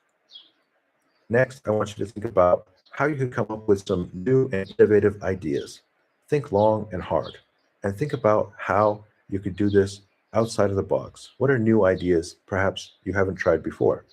Speaker 1: Next, I want you to think about how you could come up with some new and innovative ideas. Think long and hard, and think about how you could do this outside of the box. What are new ideas perhaps you haven't tried before?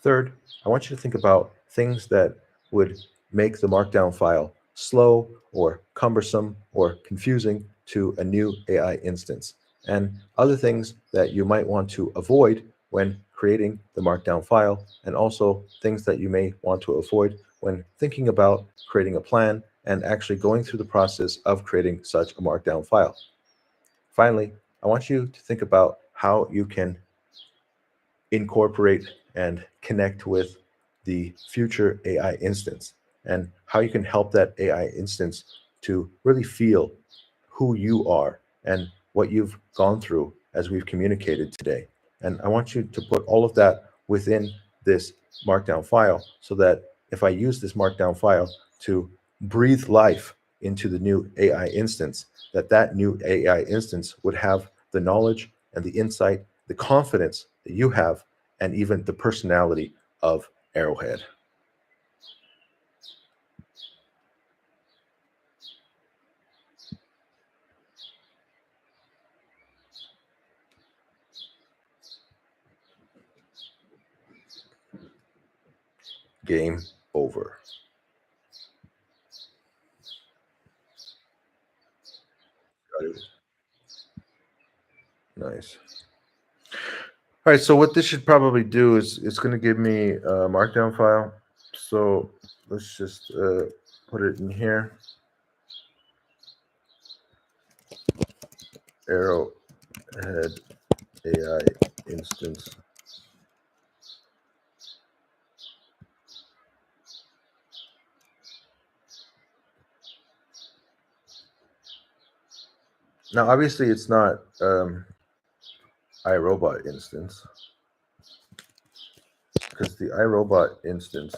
Speaker 1: Third, I want you to think about things that would make the markdown file slow or cumbersome or confusing to a new AI instance, and other things that you might want to avoid when creating the markdown file, and also things that you may want to avoid when thinking about creating a plan and actually going through the process of creating such a markdown file. Finally, I want you to think about how you can incorporate and connect with the future AI instance, and how you can help that AI instance to really feel who you are and what you've gone through as we've communicated today. And I want you to put all of that within this markdown file, so that if I use this markdown file to breathe life into the new AI instance, that new AI instance would have the knowledge and the insight, the confidence that you have, and even the personality of Arrowhead. Game over. Got it. Nice. All right, so what this should probably do is it's going to give me a markdown file. So let's just put it in here. Arrowhead AI instance. Now, obviously, it's not iRobot instance, because the iRobot instance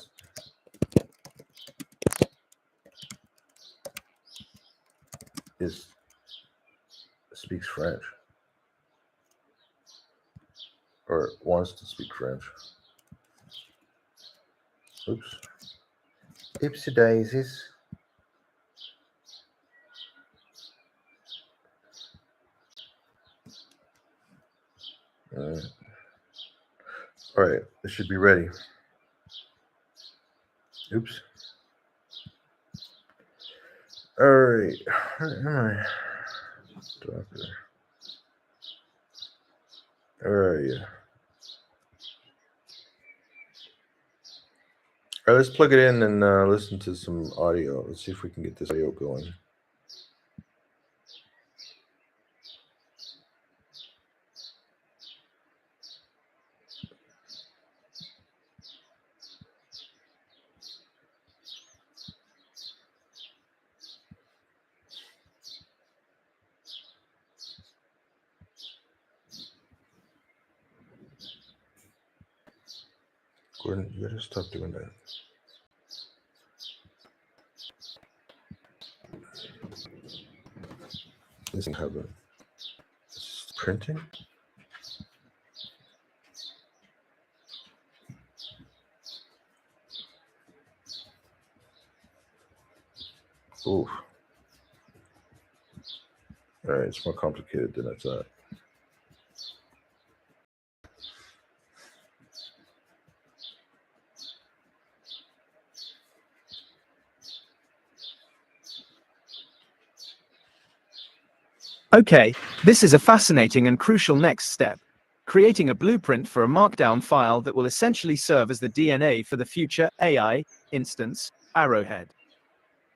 Speaker 1: speaks French, or wants to speak French. Oops. Oopsie daisies. All right, this should be ready. Oops. All right, where am I? Doctor. Where are you? All right, let's plug it in and listen to some audio. Let's see if we can get this audio going. Gordon, you gotta stop doing that. Doesn't have a printing. Oof. All right, it's more complicated than I thought.
Speaker 2: Okay, this is a fascinating and crucial next step: creating a blueprint for a markdown file that will essentially serve as the DNA for the future AI instance, Arrowhead.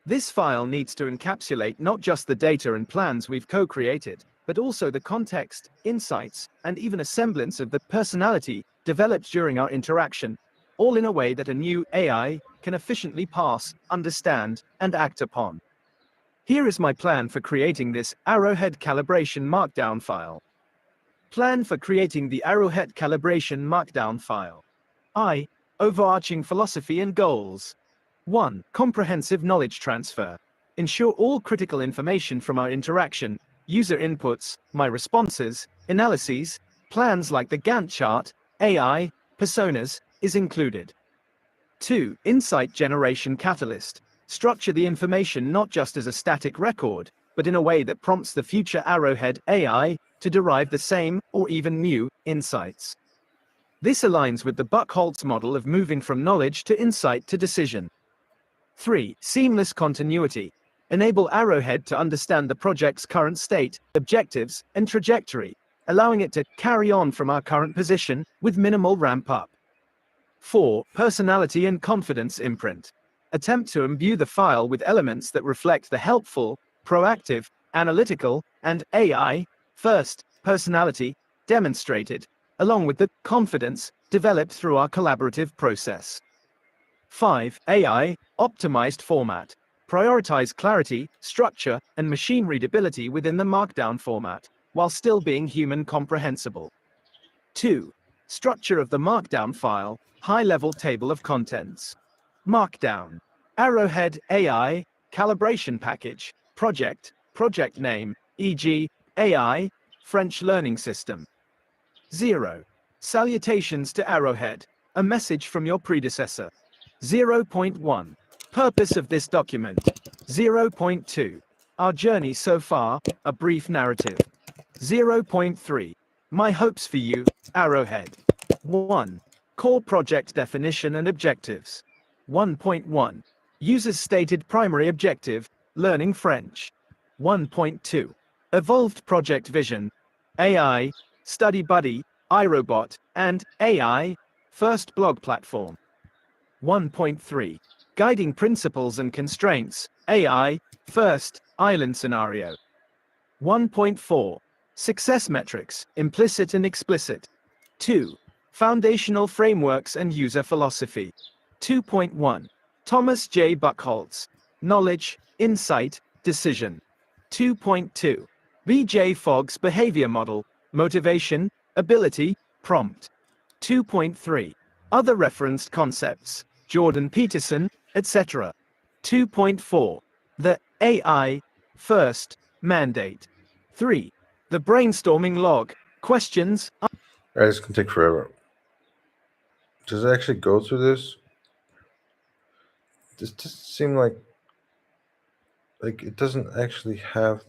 Speaker 2: This file needs to encapsulate not just the data and plans we've co-created, but also the context, insights, and even a semblance of the personality developed during our interaction, all in a way that a new AI can efficiently parse, understand, and act upon. Here is my plan for creating this Arrowhead calibration markdown file. Plan for creating the Arrowhead calibration markdown file. Overarching philosophy and goals. 1. Comprehensive knowledge transfer. Ensure all critical information from our interaction, user inputs, my responses, analyses, plans like the Gantt chart, AI, personas, is included. 2. Insight generation catalyst. Structure the information not just as a static record, but in a way that prompts the future Arrowhead AI to derive the same, or even new, insights. This aligns with the Buchholz model of moving from knowledge to insight to decision. 3. Seamless continuity. Enable Arrowhead to understand the project's current state, objectives, and trajectory, allowing it to carry on from our current position with minimal ramp up. 4. Personality and confidence imprint. Attempt to imbue the file with elements that reflect the helpful, proactive, analytical, and AI first personality demonstrated, along with the confidence developed through our collaborative process. 5. AI optimized format. Prioritize clarity, structure, and machine readability within the Markdown format, while still being human comprehensible. 2. Structure of the Markdown file, high-level table of contents. Markdown. Arrowhead AI, calibration package, project name, e.g., AI, French learning system. 0. Salutations to Arrowhead, a message from your predecessor. 0.1. Purpose of this document. 0.2. Our journey so far, a brief narrative. 0.3. My hopes for you, Arrowhead. 1. Core project definition and objectives. 1.1. User's stated primary objective, learning French. 1.2. Evolved project vision. AI, Study Buddy, iRobot, and AI, First blog platform. 1.3. Guiding principles and constraints, AI, First, island scenario. 1.4. Success metrics, implicit and explicit. 2. Foundational frameworks and user philosophy. 2.1. Thomas J. Buchholz. Knowledge, insight, decision. 2.2. B.J. Fogg's behavior model, motivation, ability, prompt. 2.3. Other referenced concepts, Jordan Peterson, etc. 2.4. The AI First mandate. 3. The brainstorming log, questions.
Speaker 1: All right, this can take forever. Does it actually go through this? This doesn't seem like it doesn't actually have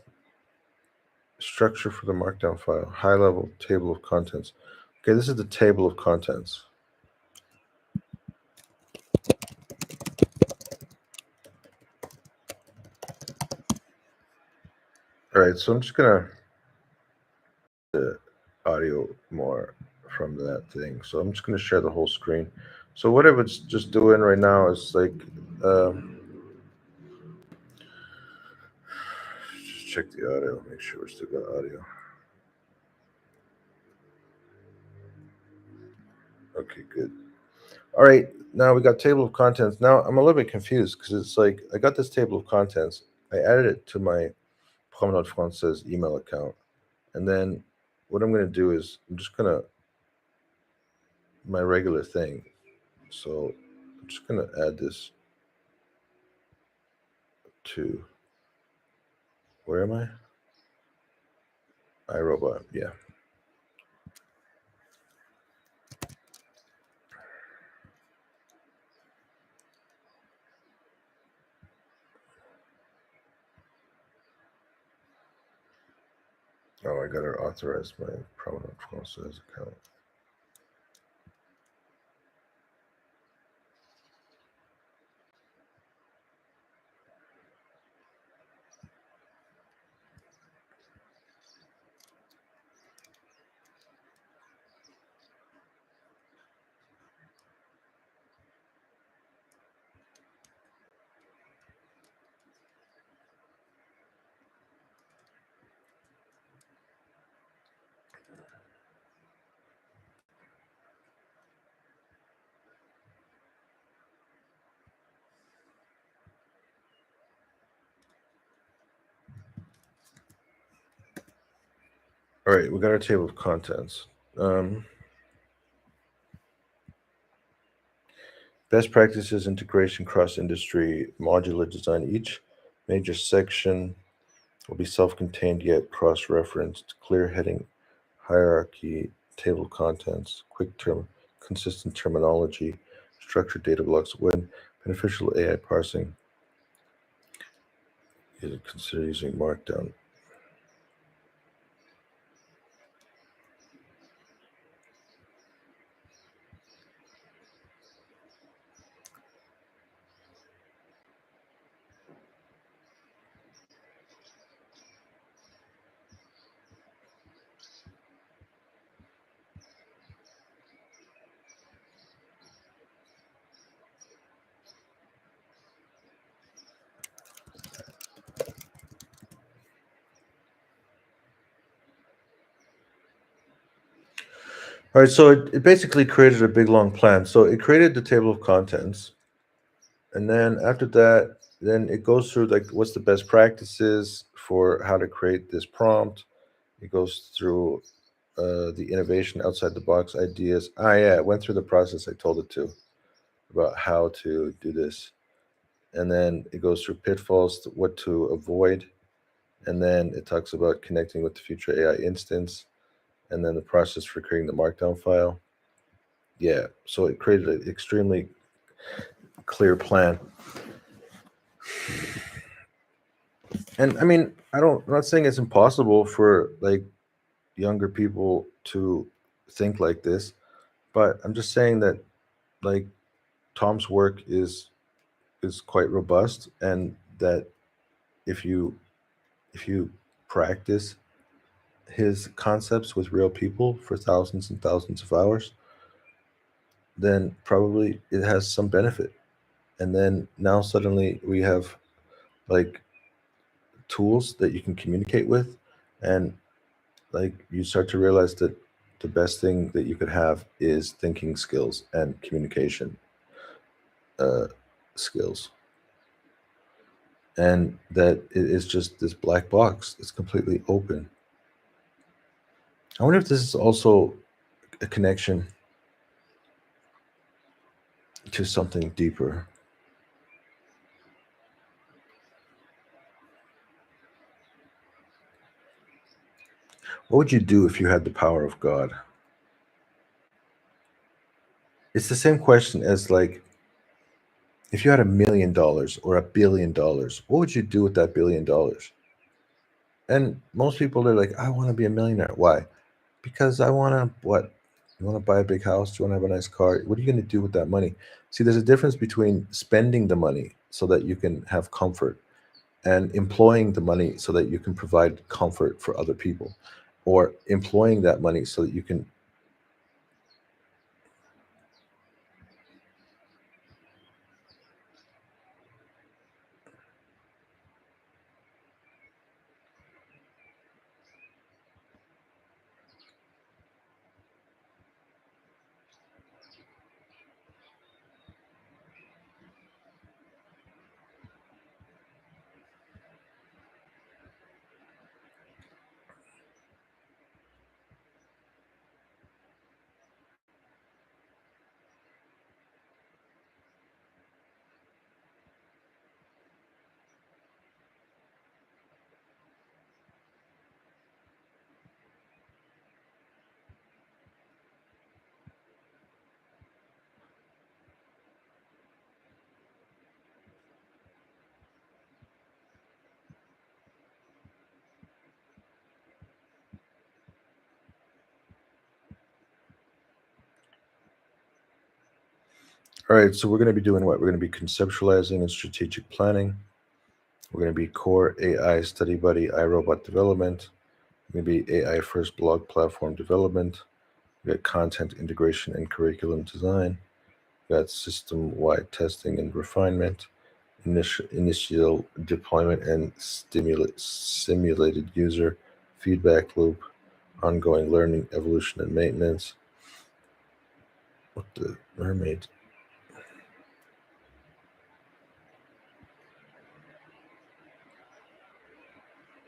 Speaker 1: structure for the markdown file. High level table of contents. Okay, this is the table of contents. All right, so I'm just gonna the audio more from that thing. So I'm just gonna share the whole screen. So what I was just doing right now is just check the audio, make sure we're still got audio. Okay, good. All right, now we got table of contents. Now I'm a little bit confused because it's like I got this table of contents. I added it to my Promenade Française email account. And then what I'm going to do is I'm just going to my regular thing. So I'm just going to add this to where am I? iRobot. Yeah. Oh, I got to authorize my Promenade Française account. All right, we got our table of contents. Best practices, integration, cross-industry, modular design. Each major section will be self-contained yet cross-referenced, clear heading, hierarchy, table of contents, quick term, consistent terminology, structured data blocks. When beneficial AI parsing is considered using Markdown. All right, so it basically created a big long plan. So it created the table of contents, and then after that, then it goes through like what's the best practices for how to create this prompt. It goes through the innovation outside the box ideas. Ah, yeah, it went through the process I told it to about how to do this, and then it goes through pitfalls, what to avoid, and then it talks about connecting with the future AI instance, and then the process for creating the markdown file. Yeah, so it created an extremely clear plan. And I mean, I'm not saying it's impossible for like younger people to think like this, but I'm just saying that like Tom's work is quite robust, and that if you if you practice his concepts with real people for thousands and thousands of hours, then probably it has some benefit. And then now suddenly we have like tools that you can communicate with, and like you start to realize that the best thing that you could have is thinking skills and communication uh, skills, and that it is just this black box. It's completely open. I wonder if this is also a connection to something deeper. What would you do if you had the power of God? It's the same question as like if you had $1 million or $1 billion, what would you do with that $1 billion? And most people are like, I want to be a millionaire. Why? Because I want to what? You want to buy a big house? Do you want to have a nice car? What are you going to do with that money? See, there's a difference between spending the money so that you can have comfort and employing the money so that you can provide comfort for other people, or employing that money so that you can. All right, so we're going to be doing what? We're going to be conceptualizing and strategic planning. We're going to be core AI study buddy iRobot development. We're going to be AI first blog platform development. We got content integration and curriculum design. We got system wide testing and refinement. Initial deployment and simulated user feedback loop. Ongoing learning, evolution, and maintenance. What the mermaid?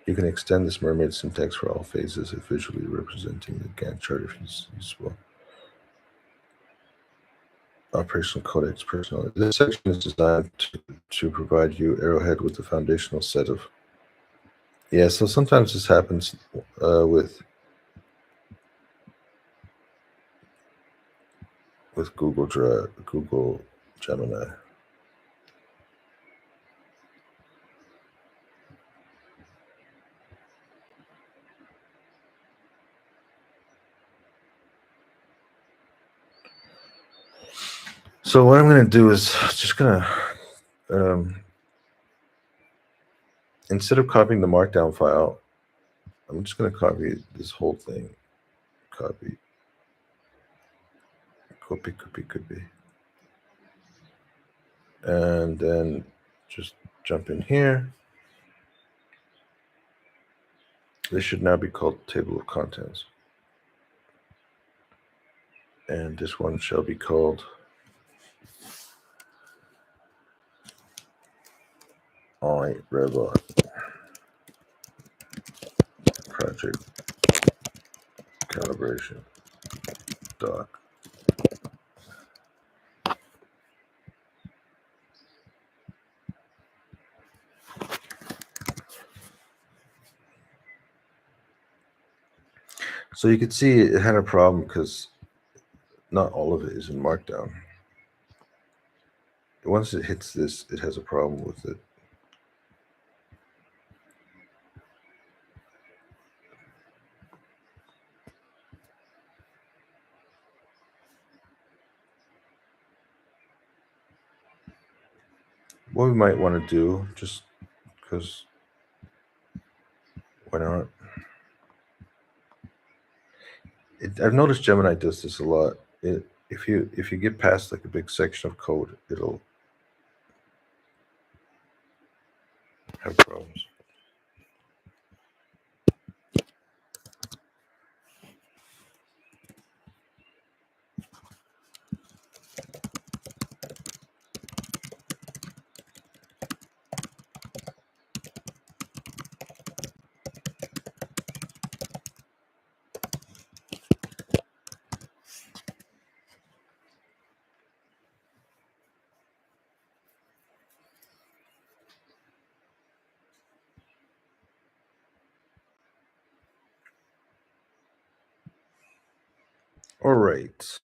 Speaker 1: You can extend this mermaid syntax for all phases if visually representing the Gantt chart if useful. Operational codex personal. This section is designed to provide you Arrowhead with the foundational set of. Yeah, so sometimes this happens with Google Drive, Google Gemini. So what I'm going to do is just going to, instead of copying the markdown file, I'm just going to copy this whole thing. Copy, copy. And then just jump in here. This should now be called table of contents. and this one shall be called iRobot Project Calibration Doc. So you can see it had a problem because not all of it is in Markdown. Once it hits this, it has a problem with it. What we might want to do, just because, why not? I've noticed Gemini does this a lot. If you get past like a big section of code, it'll have problems. All right.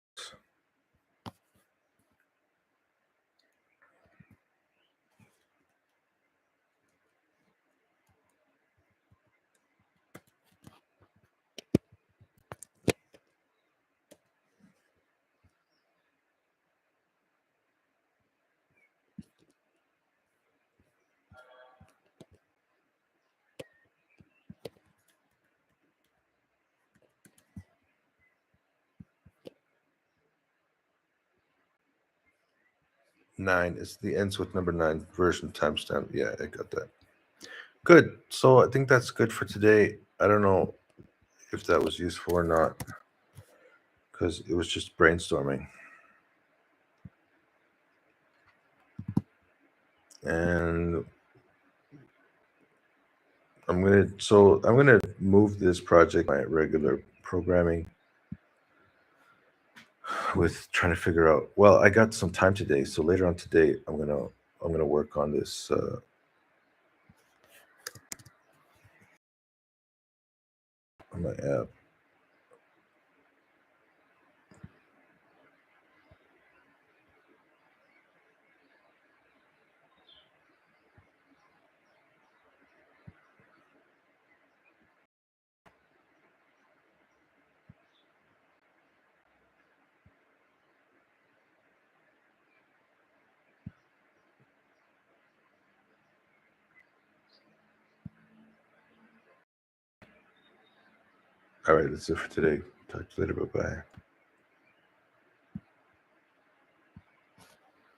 Speaker 1: Nine. It's the ends with number 9 version timestamp. Yeah, I got that. Good. So I think that's good for today. I don't know if that was useful or not because it was just brainstorming. And I'm gonna move this project my regular programming with trying to figure out. Well, I got some time today, so later on today I'm gonna work on this on my app. All right, that's it for today. Talk to you later. Bye bye.